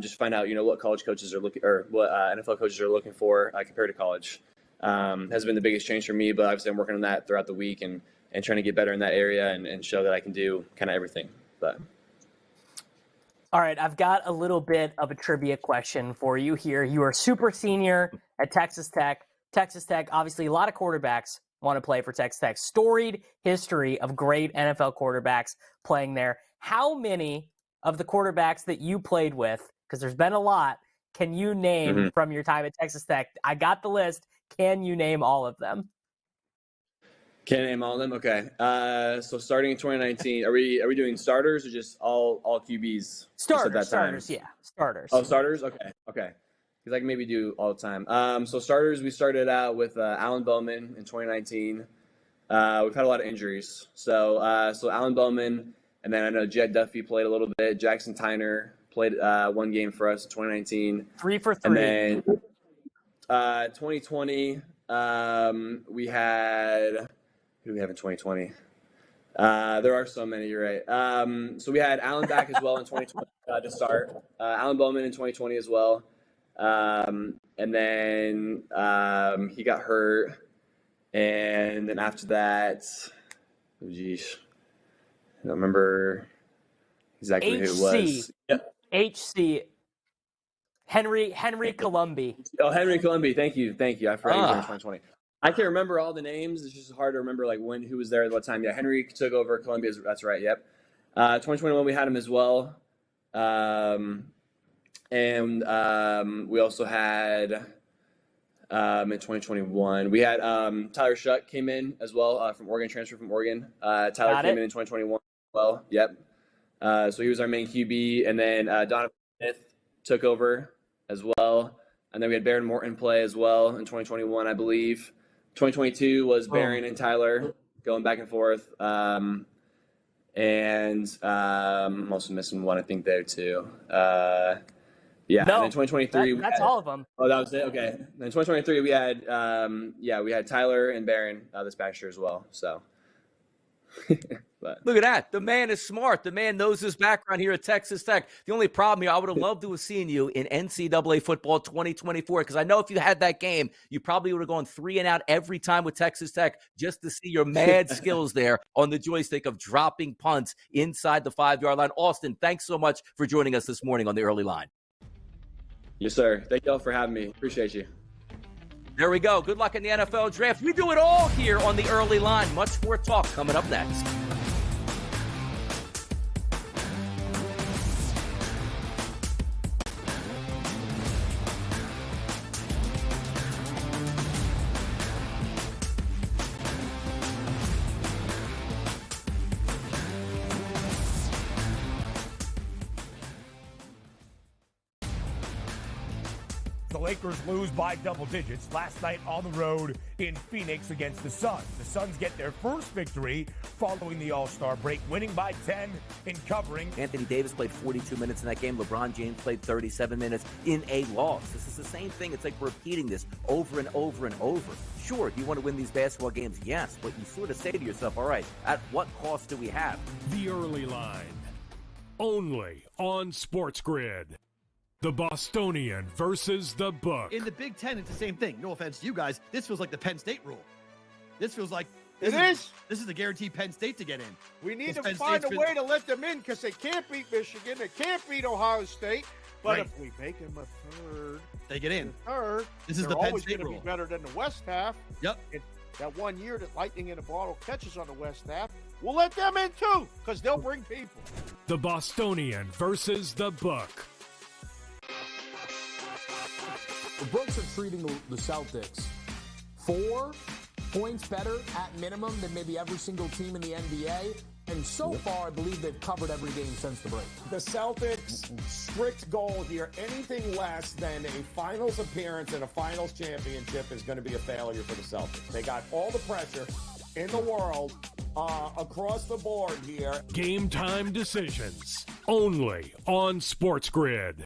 Speaker 15: just find out what college coaches are looking, or what NFL coaches are looking for compared to college. Has been the biggest change for me, but obviously I'm working on that throughout the week and trying to get better in that area and show that I can do kind of everything. But.
Speaker 2: All right, I've got a little bit of a trivia question for you here. You are super senior at Texas Tech. Texas Tech, obviously, a lot of quarterbacks want to play for Texas Tech. Storied history of great NFL quarterbacks playing there. How many of the quarterbacks that you played with, because there's been a lot, can you name from your time at Texas Tech? I got the list. Can you name all of them?
Speaker 15: Can't name all of them? Okay. So starting in 2019, are we doing starters or just all QBs?
Speaker 2: Starters, yeah. Starters.
Speaker 15: Oh, starters? Okay. Because I can maybe do all the time. So starters, we started out with Alan Bowman in 2019. We've had a lot of injuries. So Alan Bowman, and then I know Jed Duffy played a little bit. Jackson Tyner played one game for us in 2019.
Speaker 2: 3 for 3.
Speaker 15: And then 2020, we had... Who do we have in 2020? There are so many, you're right. So we had Allen back as well in 2020 to start. Alan Bowman in 2020 as well. And then he got hurt. And then after that, I don't remember exactly who it was.
Speaker 2: HC. Henry Colombi.
Speaker 15: Oh, Henry Colombi. Thank you. I forgot he was there in 2020. I can't remember all the names. It's just hard to remember like who was there at what time. Yeah, Henry took over Columbia. That's right. Yep. 2021 we had him as well. And we also had in 2021 we had Tyler Shuck came in as well from Oregon, transfer from Oregon. Tyler came in 2021 as well. Yep. So he was our main QB, and then Donovan Smith took over as well. And then we had Baron Morton play as well in 2021, I believe. 2022 was Baron and Tyler going back and forth. And I'm also missing one, I think, there too. Yeah,
Speaker 2: no,
Speaker 15: and in 2023
Speaker 2: that's all of them.
Speaker 15: Oh, that was it. Okay. In 2023 we had we had Tyler and Baron this past year as well. So but
Speaker 1: look at that. The man is smart. The man knows his background here at Texas Tech. The only problem here, I would have loved to have seen you in NCAA football 2024, because I know if you had that game, you probably would have gone 3 and out every time with Texas Tech just to see your mad skills there on the joystick of dropping punts inside the 5-yard line. Austin, thanks so much for joining us this morning on the early line.
Speaker 15: Yes, sir. Thank y'all for having me. Appreciate you.
Speaker 1: There we go. Good luck in the NFL draft. We do it all here on the early line. Much more talk coming up next.
Speaker 3: The Lakers lose by double digits last night on the road in Phoenix against the Suns. The Suns get their first victory following the All-Star break, winning by 10 in covering.
Speaker 1: Anthony Davis played 42 minutes in that game. LeBron James played 37 minutes in a loss. This is the same thing. It's like we're repeating this over and over and over. Sure, do you want to win these basketball games? Yes, but you sort of say to yourself, all right, at what cost do we have?
Speaker 4: The early line, only on SportsGrid. The Bostonian versus the Book.
Speaker 5: In the Big Ten, it's the same thing. No offense to you guys. This feels like the Penn State rule. This feels like this is the guaranteed Penn State to get in.
Speaker 6: We need to find a way to let them in because they can't beat Michigan. They can't beat Ohio State. But if we make them a third,
Speaker 5: they get in.
Speaker 6: This
Speaker 5: is the Penn
Speaker 6: always
Speaker 5: State
Speaker 6: going to
Speaker 5: rule.
Speaker 6: be better than the West half.
Speaker 5: Yep.
Speaker 6: That 1 year that Lightning in a Bottle catches on the West half, we'll let them in too because they'll bring people.
Speaker 4: The Bostonian versus the Book.
Speaker 7: The Brooks are treating the Celtics 4 points better at minimum than maybe every single team in the NBA. And so far, I believe they've covered every game since the break.
Speaker 8: The Celtics' strict goal here, anything less than a finals appearance and a finals championship is going to be a failure for the Celtics. They got all the pressure in the world across the board here.
Speaker 4: Game time decisions, only on SportsGrid.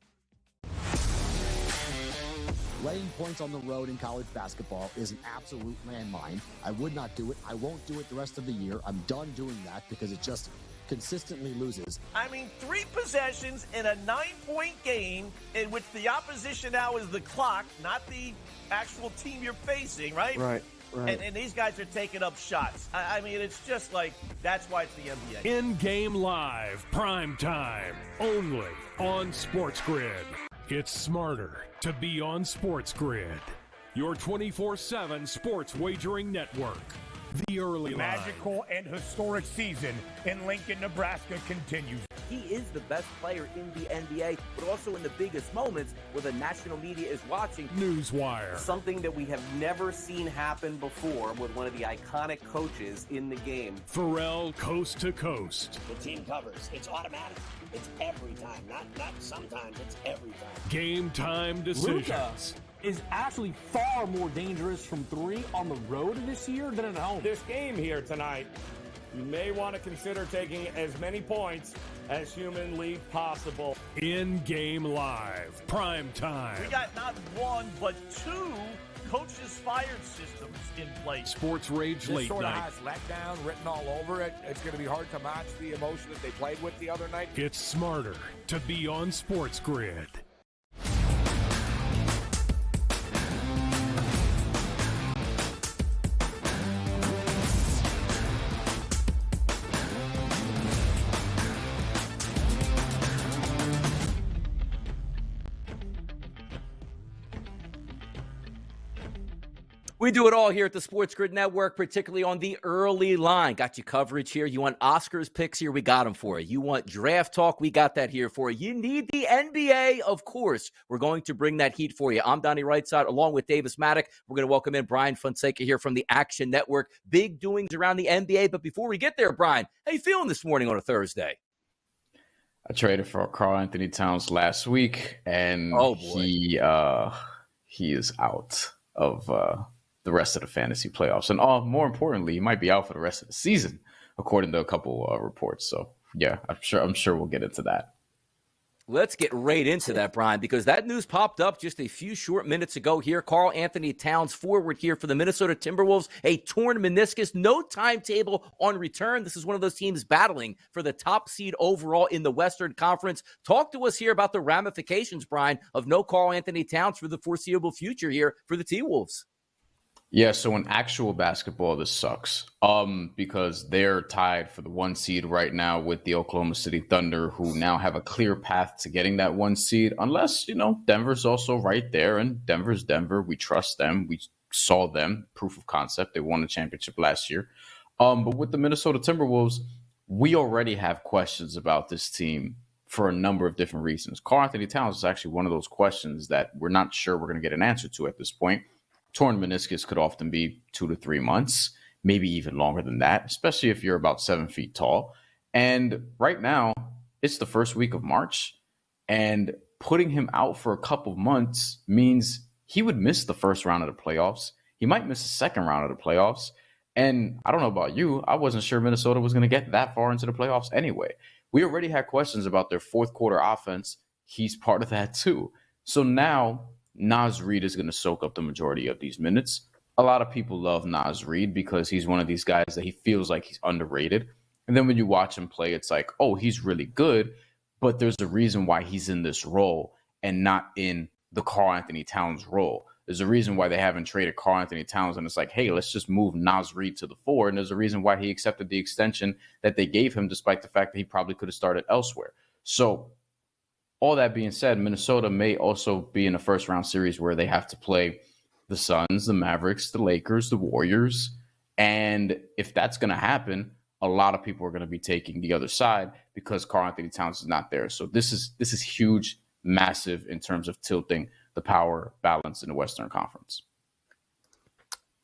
Speaker 9: Laying points on the road in college basketball is an absolute landmine. I would not do it. I won't do it the rest of the year. I'm done doing that because it just consistently loses.
Speaker 10: I mean, 3 possessions in a 9-point game in which the opposition now is the clock, not the actual team you're facing, right?
Speaker 6: Right.
Speaker 10: And these guys are taking up shots. I mean, it's just like, that's why it's the NBA.
Speaker 4: In-game live, prime time, only on SportsGrid. It's smarter to be on SportsGrid, your 24/7 sports wagering network. The early line.
Speaker 3: Magical and historic season in Lincoln, Nebraska continues.
Speaker 11: He is the best player in the NBA, but also in the biggest moments where the national media is watching.
Speaker 4: Newswire.
Speaker 12: Something that we have never seen happen before with one of the iconic coaches in the game.
Speaker 4: Pharrell coast to coast.
Speaker 13: The team covers. It's automatic. It's every time. Not sometimes. It's every time.
Speaker 4: Game time decisions.
Speaker 16: Luka is actually far more dangerous from 3 on the road this year than at home.
Speaker 8: This game here tonight, you may want to consider taking as many points as humanly possible.
Speaker 4: In-game live, prime time.
Speaker 10: We got not 1, but 2 coaches fired systems in place.
Speaker 4: Sports Rage Late
Speaker 6: This sort of
Speaker 4: Night.
Speaker 6: has letdown written all over it. It's going to be hard to match the emotion that they played with the other night.
Speaker 4: It's smarter to be on SportsGrid.
Speaker 1: We do it all here at the SportsGrid Network, particularly on the early line. Got you coverage here. You want Oscars picks here? We got them for you. You want draft talk? We got that here for you. You need the NBA? Of course, we're going to bring that heat for you. I'm Donnie Rightside, along with Davis Maddock. We're going to welcome in Bryan Fonseca here from the Action Network. Big doings around the NBA. But before we get there, Bryan, how you feeling this morning on a Thursday?
Speaker 17: I traded for Karl Anthony Towns last week, and he is out of the rest of the fantasy playoffs. And more importantly, he might be out for the rest of the season, according to a couple reports. So, yeah, I'm sure we'll get into that.
Speaker 1: Let's get right into that, Bryan, because that news popped up just a few short minutes ago here. Karl Anthony Towns forward here for the Minnesota Timberwolves, a torn meniscus, no timetable on return. This is one of those teams battling for the top seed overall in the Western Conference. Talk to us here about the ramifications, Bryan, of no Karl Anthony Towns for the foreseeable future here for the T-Wolves.
Speaker 17: Yeah, so in actual basketball, this sucks because they're tied for the 1 seed right now with the Oklahoma City Thunder, who now have a clear path to getting that 1 seed, unless, Denver's also right there, and Denver's Denver. We trust them. We saw them, proof of concept. They won the championship last year. But with the Minnesota Timberwolves, we already have questions about this team for a number of different reasons. Karl Anthony Towns is actually one of those questions that we're not sure we're going to get an answer to at this point. Torn meniscus could often be 2 to 3 months, maybe even longer than that, especially if you're about 7 feet tall. And right now, it's the first week of March, and putting him out for a couple of months means he would miss the first round of the playoffs. He might miss the second round of the playoffs. And I don't know about you, I wasn't sure Minnesota was going to get that far into the playoffs anyway. We already had questions about their fourth quarter offense. He's part of that too. So now Naz Reid is going to soak up the majority of these minutes. A lot of people love Naz Reid because he's one of these guys that he feels like he's underrated. And then when you watch him play, it's like, oh, he's really good, but there's a reason why he's in this role and not in the Karl Anthony Towns role. There's a reason why they haven't traded Karl Anthony Towns, and it's like, hey, let's just move Naz Reid to the 4. And there's a reason why he accepted the extension that they gave him, despite the fact that he probably could have started elsewhere. So all that being said, Minnesota may also be in a first-round series where they have to play the Suns, the Mavericks, the Lakers, the Warriors. And if that's going to happen, a lot of people are going to be taking the other side because Karl Anthony Towns is not there. So this is huge, massive in terms of tilting the power balance in the Western Conference.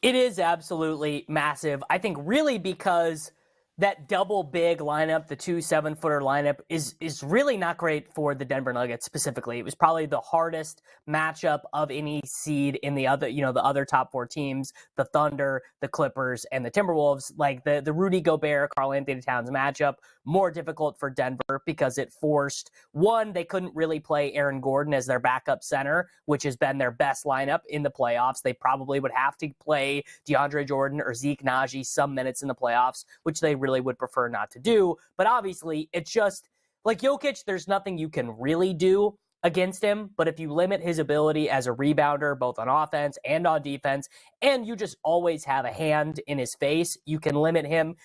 Speaker 2: It is absolutely massive. I think really because that double big lineup, the 2 7-footer lineup, is really not great for the Denver Nuggets specifically. It was probably the hardest matchup of any seed in the other, the other top 4 teams, the Thunder, the Clippers, and the Timberwolves. Like the Rudy Gobert, Karl Anthony Towns matchup, more difficult for Denver because it forced, one, they couldn't really play Aaron Gordon as their backup center, which has been their best lineup in the playoffs. They probably would have to play DeAndre Jordan or Zeke Naji some minutes in the playoffs, which they really would prefer not to do. But obviously, it's just like Jokic, there's nothing you can really do against him. But if you limit his ability as a rebounder, both on offense and on defense, and you just always have a hand in his face, you can limit him,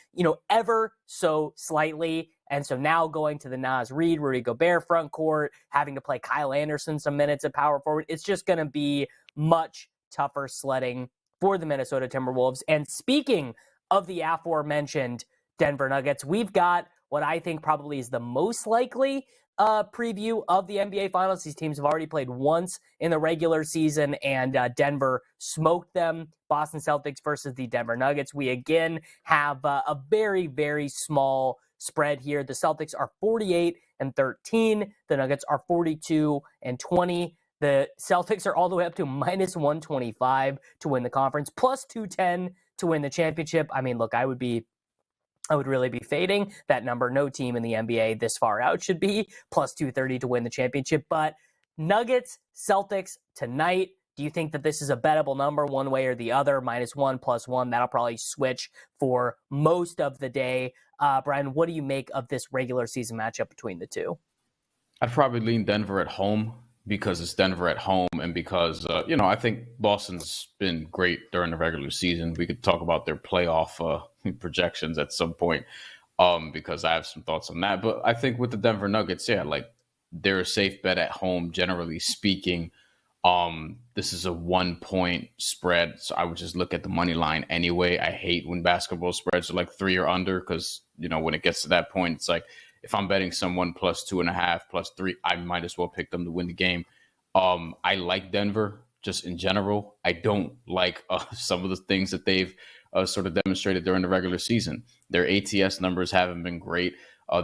Speaker 2: ever so slightly. And so now going to the Naz Reid, Rudy Gobert front court, having to play Kyle Anderson some minutes at power forward, it's just going to be much tougher sledding for the Minnesota Timberwolves. And speaking of the aforementioned Denver Nuggets, we've got what I think probably is the most likely preview of the NBA Finals. These teams have already played once in the regular season, and Denver smoked them. Boston Celtics versus the Denver Nuggets. We again have a very, very small spread here. The Celtics are 48-13. The Nuggets are 42-20. The Celtics are all the way up to -125 to win the conference, plus 210 to win the championship. I mean, look, I would really be fading that number. No team in the NBA this far out should be plus 230 to win the championship. But Nuggets, Celtics tonight, do you think that this is a bettable number one way or the other? -1, +1, that'll probably switch for most of the day. Bryan, what do you make of this regular season matchup between the two?
Speaker 17: I'd probably lean Denver at home because it's Denver at home and because, I think Boston's been great during the regular season. We could talk about their playoff projections at some point because I have some thoughts on that. But I think with the Denver Nuggets, they're a safe bet at home, generally speaking. This is a 1-point spread, so I would just look at the money line anyway. I hate when basketball spreads are like 3 or under because, when it gets to that point, it's like if I'm betting someone plus 2.5, plus 3, I might as well pick them to win the game. I like Denver just in general. I don't like some of the things that they've sort of demonstrated during the regular season. Their ATS numbers haven't been great.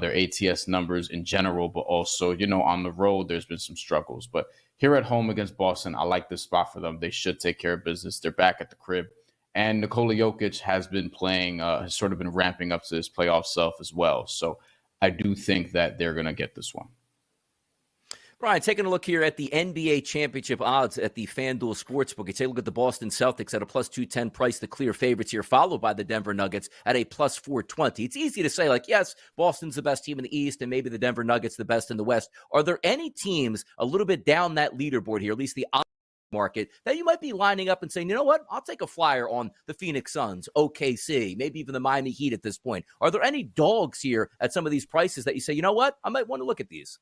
Speaker 17: Their ATS numbers in general, but also, on the road, there's been some struggles. But here at home against Boston, I like this spot for them. They should take care of business. They're back at the crib. And Nikola Jokic has been playing, has sort of been ramping up to his playoff self as well. So I do think that they're going to get this one.
Speaker 1: Brian, taking a look here at the NBA championship odds at the FanDuel Sportsbook. You take a look at the Boston Celtics at a plus 210 price, the clear favorites here, followed by the Denver Nuggets at a plus 420. It's easy to say, like, yes, Boston's the best team in the East and maybe the Denver Nuggets the best in the West. Are there any teams a little bit down that leaderboard here, at least the odds market, that you might be lining up and saying, you know what, I'll take a flyer on the Phoenix Suns, OKC, maybe even the Miami Heat at this point? Are there any dogs here at some of these prices that you say, you know what, I might want to look at these?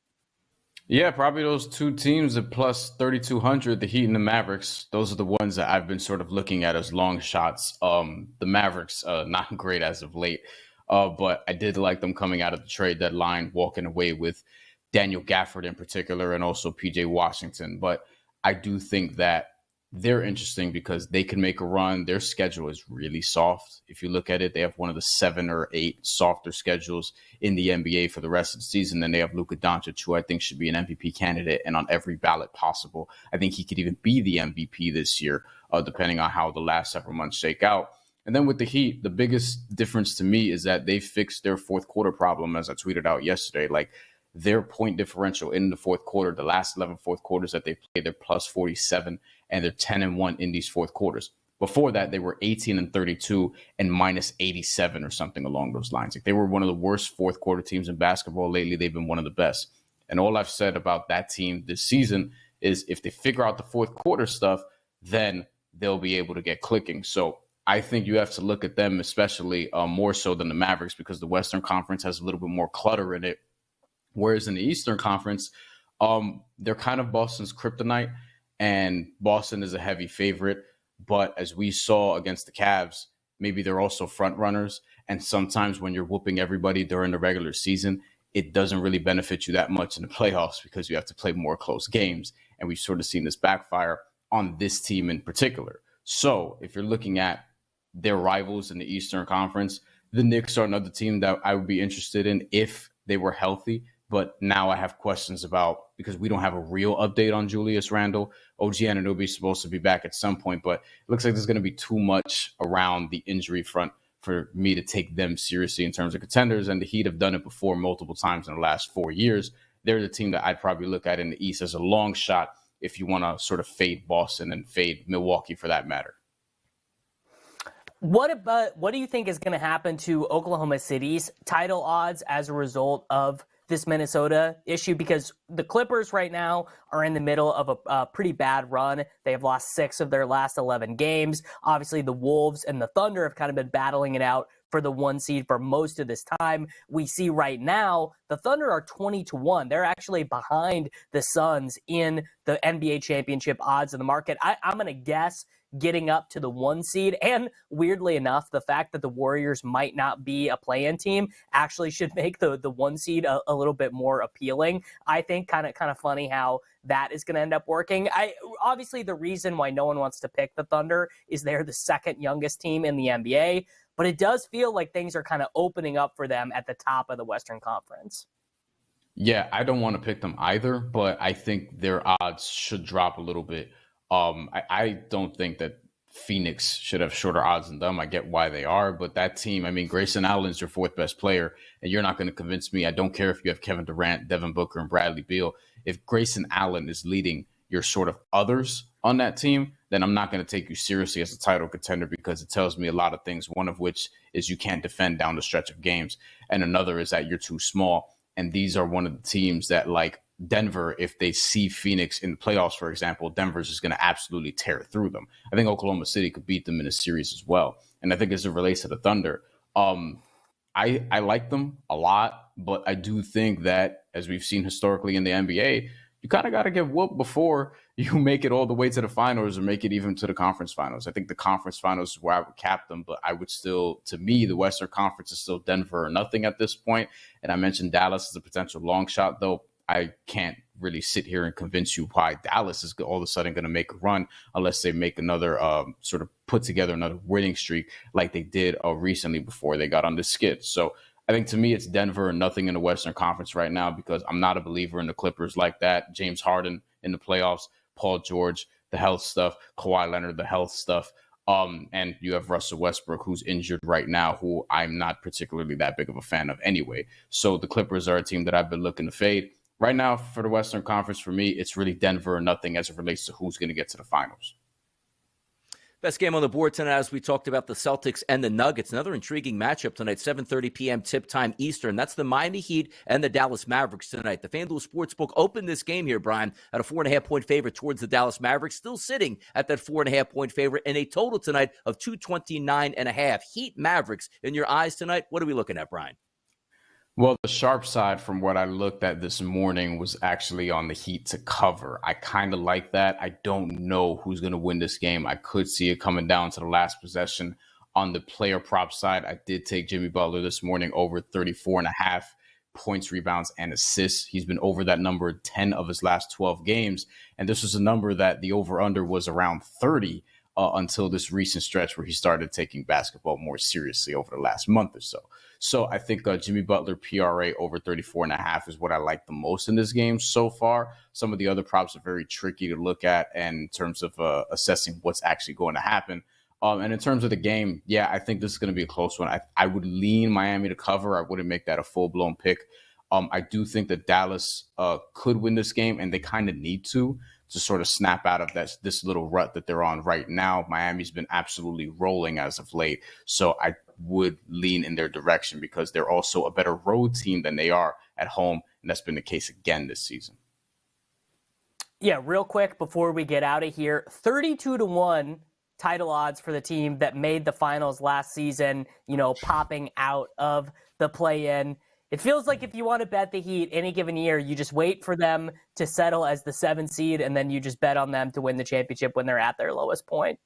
Speaker 17: Yeah, probably those two teams at plus 3,200, the Heat and the Mavericks. Those are the ones that I've been sort of looking at as long shots. The Mavericks, not great as of late, but I did like them coming out of the trade deadline, walking away with Daniel Gafford in particular, and also PJ Washington. But I do think that they're interesting because they can make a run. Their schedule is really soft. If you look at it, they have one of the 7 or 8 softer schedules in the NBA for the rest of the season. Then they have Luka Doncic, who I think should be an MVP candidate and on every ballot possible. I think he could even be the MVP this year, depending on how the last several months shake out. And then with the Heat, the biggest difference to me is that they fixed their fourth quarter problem, as I tweeted out yesterday. Like, their point differential in the fourth quarter, the last 11 fourth quarters that they played, they're plus 47, and they're 10-1 in these fourth quarters. Before that, they were 18-32 and minus 87 or something along those lines. Like, they were one of the worst fourth quarter teams in basketball. Lately, they've been one of the best. And all I've said about that team this season is if they figure out the fourth quarter stuff, then they'll be able to get clicking. So I think you have to look at them, especially more so than the Mavericks, because the Western Conference has a little bit more clutter in it. Whereas in the Eastern Conference, they're kind of Boston's kryptonite, and Boston is a heavy favorite. But as we saw against the Cavs, maybe they're also front runners. And sometimes when you're whooping everybody during the regular season, it doesn't really benefit you that much in the playoffs because you have to play more close games. And we've sort of seen this backfire on this team in particular. So if you're looking at their rivals in the Eastern Conference, the Knicks are another team that I would be interested in if they were healthy. But now I have questions about, because we don't have a real update on Julius Randle. OG Anunoby is supposed to be back at some point, but it looks like there's going to be too much around the injury front for me to take them seriously in terms of contenders. And the Heat have done it before multiple times in the last 4 years. They're the team that I'd probably look at in the East as a long shot if you want to sort of fade Boston and fade Milwaukee for that matter.
Speaker 2: What do you think is going to happen to Oklahoma City's title odds as a result of this Minnesota issue? Because the Clippers right now are in the middle of a pretty bad run. They have lost 6 of their last 11 games. Obviously, the Wolves and the Thunder have kind of been battling it out for the 1 seed for most of this time. We see right now the Thunder are 20-1. They're actually behind the Suns in the NBA championship odds in the market. I'm going to guess getting up to the 1 seed. And weirdly enough, the fact that the Warriors might not be a play-in team actually should make the 1 seed a little bit more appealing. I think kind of funny how that is going to end up working. Obviously, the reason why no one wants to pick the Thunder is they're the second youngest team in the NBA, but it does feel like things are kind of opening up for them at the top of the Western Conference.
Speaker 17: Yeah, I don't want to pick them either, but I think their odds should drop a little bit. I don't think that Phoenix should have shorter odds than them. I get why they are, but that team, I mean, Grayson Allen's your 4th best player, and you're not going to convince me. I don't care if you have Kevin Durant, Devin Booker, and Bradley Beal. If Grayson Allen is leading your sort of others on that team, then I'm not going to take you seriously as a title contender because it tells me a lot of things, one of which is you can't defend down the stretch of games, and another is that you're too small. And these are one of the teams that, like Denver, if they see Phoenix in the playoffs, for example, Denver's just going to absolutely tear through them. I think Oklahoma City could beat them in a series as well. And I think as it relates to the Thunder, I like them a lot, but I do think that, as we've seen historically in the NBA, you kind of got to get whooped before you make it all the way to the finals or make it even to the conference finals. I think the conference finals is where I would cap them, but I would still, to me, the Western Conference is still Denver or nothing at this point. And I mentioned Dallas as a potential long shot, though I can't really sit here and convince you why Dallas is all of a sudden going to make a run unless they make another sort of put together another winning streak like they did recently before they got on the skid. So I think to me, it's Denver and nothing in the Western Conference right now because I'm not a believer in the Clippers like that. James Harden in the playoffs, Paul George, the health stuff, Kawhi Leonard, the health stuff. And you have Russell Westbrook, who's injured right now, who I'm not particularly that big of a fan of anyway. So the Clippers are a team that I've been looking to fade. Right now, for the Western Conference, for me, it's really Denver or nothing as it relates to who's going to get to the finals.
Speaker 1: Best game on the board tonight, as we talked about the Celtics and the Nuggets. Another intriguing matchup tonight, 7:30 p.m. tip time Eastern. That's the Miami Heat and the Dallas Mavericks tonight. The FanDuel Sportsbook opened this game here, Brian, at a 4.5-point favorite towards the Dallas Mavericks, still sitting at that 4.5-point favorite, and a total tonight of 229.5. Heat Mavericks in your eyes tonight. What are we looking at, Brian?
Speaker 17: Well, the sharp side from what I looked at this morning was actually on the Heat to cover. I kind of like that. I don't know who's going to win this game. I could see it coming down to the last possession. On the player prop side, I did take Jimmy Butler this morning over 34.5 points, rebounds, and assists. He's been over that number in 10 of his last 12 games. And this was a number that the over-under was around 30 until this recent stretch where he started taking basketball more seriously over the last month or so. So I think Jimmy Butler PRA over 34.5 is what I like the most in this game so far. Some of the other props are very tricky to look at in terms of assessing what's actually going to happen. And in terms of the game, yeah, I think this is going to be a close one. I would lean Miami to cover. I wouldn't make that a full-blown pick. I do think that Dallas could win this game, and they kind of need to sort of snap out of this little rut that they're on right now. Miami's been absolutely rolling as of late. So I would lean in their direction because they're also a better road team than they are at home. And that's been the case again this season.
Speaker 2: Yeah, real quick before we get out of here, 32-1 title odds for the team that made the finals last season, popping out of the play-in. It feels like if you want to bet the Heat any given year, you just wait for them to settle as the 7th seed, and then you just bet on them to win the championship when they're at their lowest point.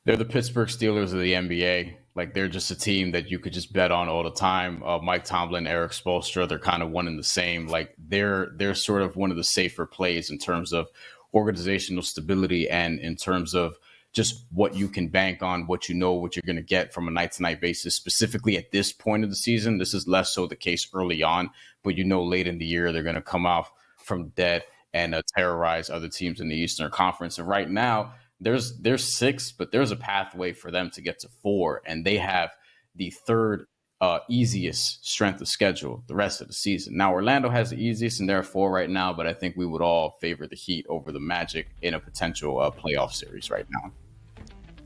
Speaker 17: They're the Pittsburgh Steelers of the NBA. Like, they're just a team that you could just bet on all the time. Mike Tomlin, Eric Spoelstra, they're kind of one and the same. Like, they're sort of one of the safer plays in terms of organizational stability and in terms of just what you can bank on, what you're going to get from a night-to-night basis, specifically at this point of the season. This is less so the case early on, but late in the year, they're going to come off from dead and terrorize other teams in the Eastern Conference. And right now, there's 6, but there's a pathway for them to get to 4, and they have the third easiest strength of schedule the rest of the season. Now, Orlando has the easiest, and they're 4 right now, but I think we would all favor the Heat over the Magic in a potential playoff series right now.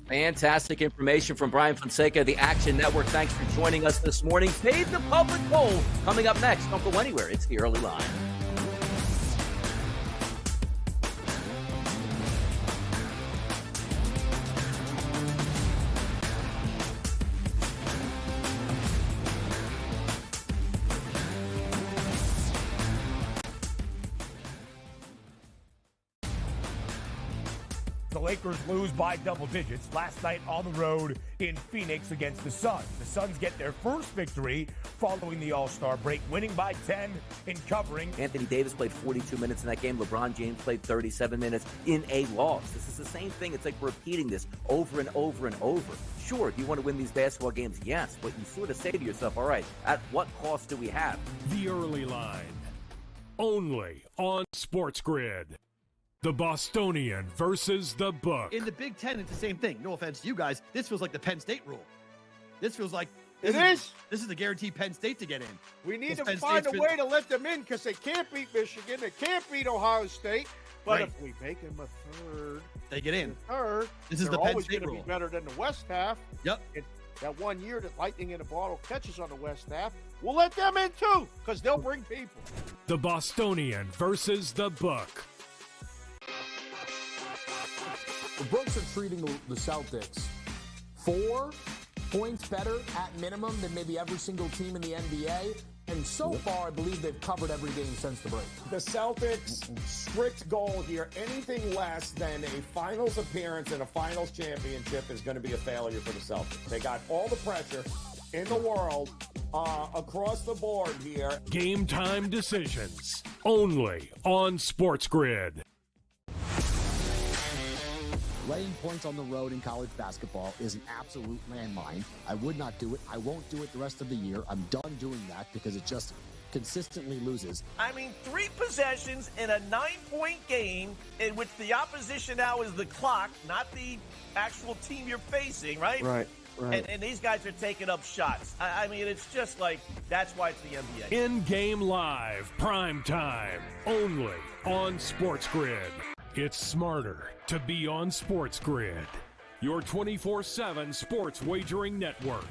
Speaker 1: Fantastic information from Bryan Fonseca, the Action Network. Thanks for joining us this morning. Fade the public poll coming up next. Don't go anywhere. It's the Early Line.
Speaker 3: The Lakers lose by double digits last night on the road in Phoenix against the Suns. The Suns get their first victory following the All-Star break, winning by 10 in covering.
Speaker 1: Anthony Davis played 42 minutes in that game. LeBron James played 37 minutes in a loss. This is the same thing. It's like repeating this over and over and over. Sure, do you want to win these basketball games? Yes, but you sort of say to yourself, all right, at what cost do we have?
Speaker 4: The Early Line, only on SportsGrid. The Bostonian versus the Book.
Speaker 5: In the Big Ten, it's the same thing. No offense to you guys. This feels like the Penn State rule. This feels like
Speaker 6: this
Speaker 5: is the guaranteed Penn State to get in.
Speaker 6: We need to find a way to let them in because they can't beat Michigan. They can't beat Ohio State. But if we make them a third,
Speaker 5: they get in.
Speaker 6: Third,
Speaker 5: this is the Penn State
Speaker 6: rule. Be better than the West half.
Speaker 5: Yep.
Speaker 6: That 1 year that Lightning in a Bottle catches on the West half, we'll let them in too because they'll bring people.
Speaker 4: The Bostonian versus the Book.
Speaker 7: The books are treating the Celtics 4 points better at minimum than maybe every single team in the NBA, And so far, I believe they've covered every game since the break.
Speaker 8: The Celtics' strict goal here, anything less than a finals appearance and a finals championship is going to be a failure for the Celtics. They got all the pressure in the world across the board here.
Speaker 4: Game time decisions only on SportsGrid.
Speaker 9: Laying points on the road in college basketball is an absolute landmine. I would not do it. I won't do it the rest of the year. I'm done doing that because it just consistently loses.
Speaker 10: I mean, 3 possessions in a 9-point game in which the opposition now is the clock, not the actual team you're facing, right?
Speaker 8: Right.
Speaker 10: And these guys are taking up shots. I mean, it's just like, that's why it's the NBA.
Speaker 4: In-game live, prime time, only on SportsGrid. It's smarter to be on SportsGrid, your 24/7 sports wagering network.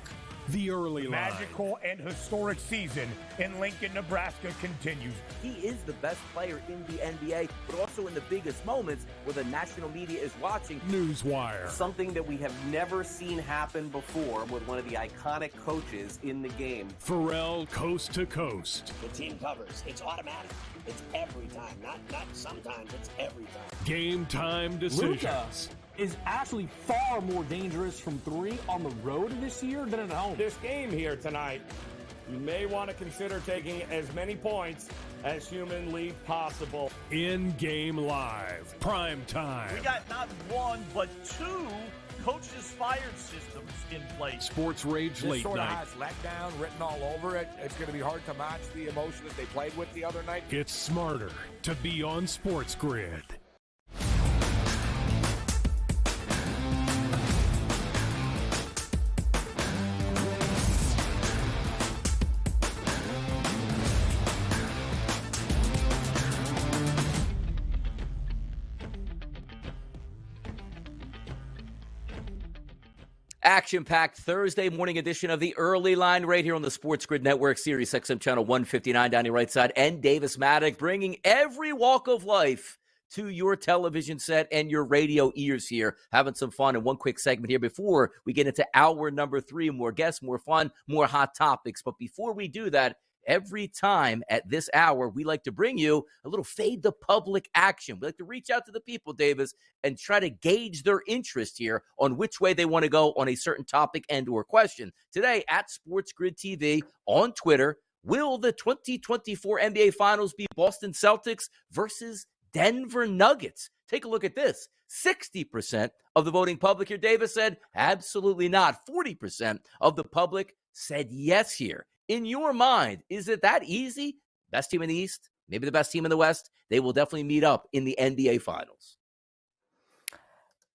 Speaker 4: The early line.
Speaker 3: Magical and historic season in Lincoln, Nebraska continues.
Speaker 11: He is the best player in the NBA, but also in the biggest moments where the national media is watching.
Speaker 4: Newswire.
Speaker 12: Something that we have never seen happen before with one of the iconic coaches in the game.
Speaker 4: Pharrell coast to coast.
Speaker 13: The team covers. It's automatic. It's every time. Not sometimes. It's every time.
Speaker 4: Game time decisions.
Speaker 16: Luka is actually far more dangerous from 3 on the road this year than at home.
Speaker 8: This game here tonight, you may want to consider taking as many points as humanly possible.
Speaker 4: In-game live, prime time.
Speaker 10: We got not 1, but 2 coaches fired systems in place.
Speaker 4: Sports Rage
Speaker 6: This
Speaker 4: late
Speaker 6: sort
Speaker 4: night.
Speaker 6: of has letdown written all over it. It's going to be hard to match the emotion that they played with the other night.
Speaker 4: It's smarter to be on SportsGrid.
Speaker 1: Action-packed Thursday morning edition of the Early Line right here on the SportsGrid Network, Sirius XM Channel 159 down the right side, and Davis Maddock bringing every walk of life to your television set and your radio ears here. Having some fun in one quick segment here before we get into hour number 3. More guests, more fun, more hot topics. But before we do that, every time at this hour, we like to bring you a little Fade the Public action. We like to reach out to the people, Davis, and try to gauge their interest here on which way they want to go on a certain topic and or question. Today, at SportsGrid TV on Twitter, will the 2024 NBA Finals be Boston Celtics versus Denver Nuggets? Take a look at this. 60% of the voting public here, Davis, said absolutely not. 40% of the public said yes here. In your mind, is it that easy? Best team in the East, maybe the best team in the West. They will definitely meet up in the NBA Finals.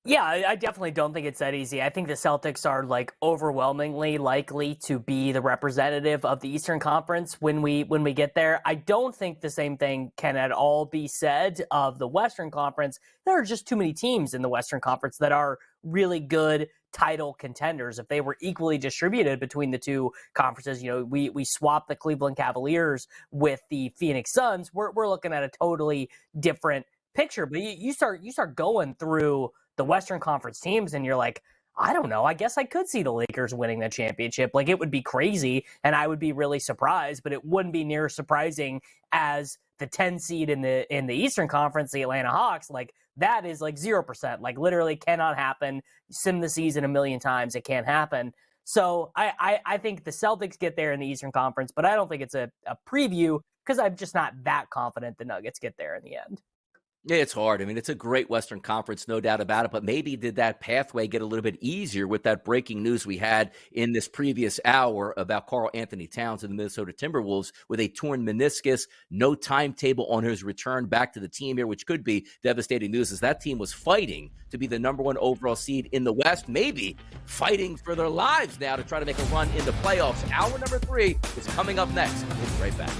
Speaker 2: Yeah, I definitely don't think it's that easy. I think the Celtics are overwhelmingly likely to be the representative of the Eastern Conference when we get there. I don't think the same thing can at all be said of the Western Conference. There are just too many teams in the Western Conference that are really good title contenders. If they were equally distributed between the two conferences, we swap the Cleveland Cavaliers with the Phoenix Suns, we're looking at a totally different picture. But you start going through the Western Conference teams and you're like, I don't know, I guess I could see the Lakers winning the championship. It would be crazy and I would be really surprised, but it wouldn't be near surprising as the 10 seed in the Eastern Conference, the Atlanta Hawks. That is 0%, literally cannot happen. Sim the season a million times, it can't happen. So I think the Celtics get there in the Eastern Conference, but I don't think it's a preview because I'm just not that confident the Nuggets get there in the end.
Speaker 1: Yeah, it's hard. I mean, it's a great Western Conference, no doubt about it, but maybe did that pathway get a little bit easier with that breaking news we had in this previous hour about Karl Anthony Towns and the Minnesota Timberwolves with a torn meniscus, no timetable on his return back to the team here, which could be devastating news as that team was fighting to be the number 1 overall seed in the West, maybe fighting for their lives now to try to make a run in the playoffs. Hour number 3 is coming up next. We'll be right back.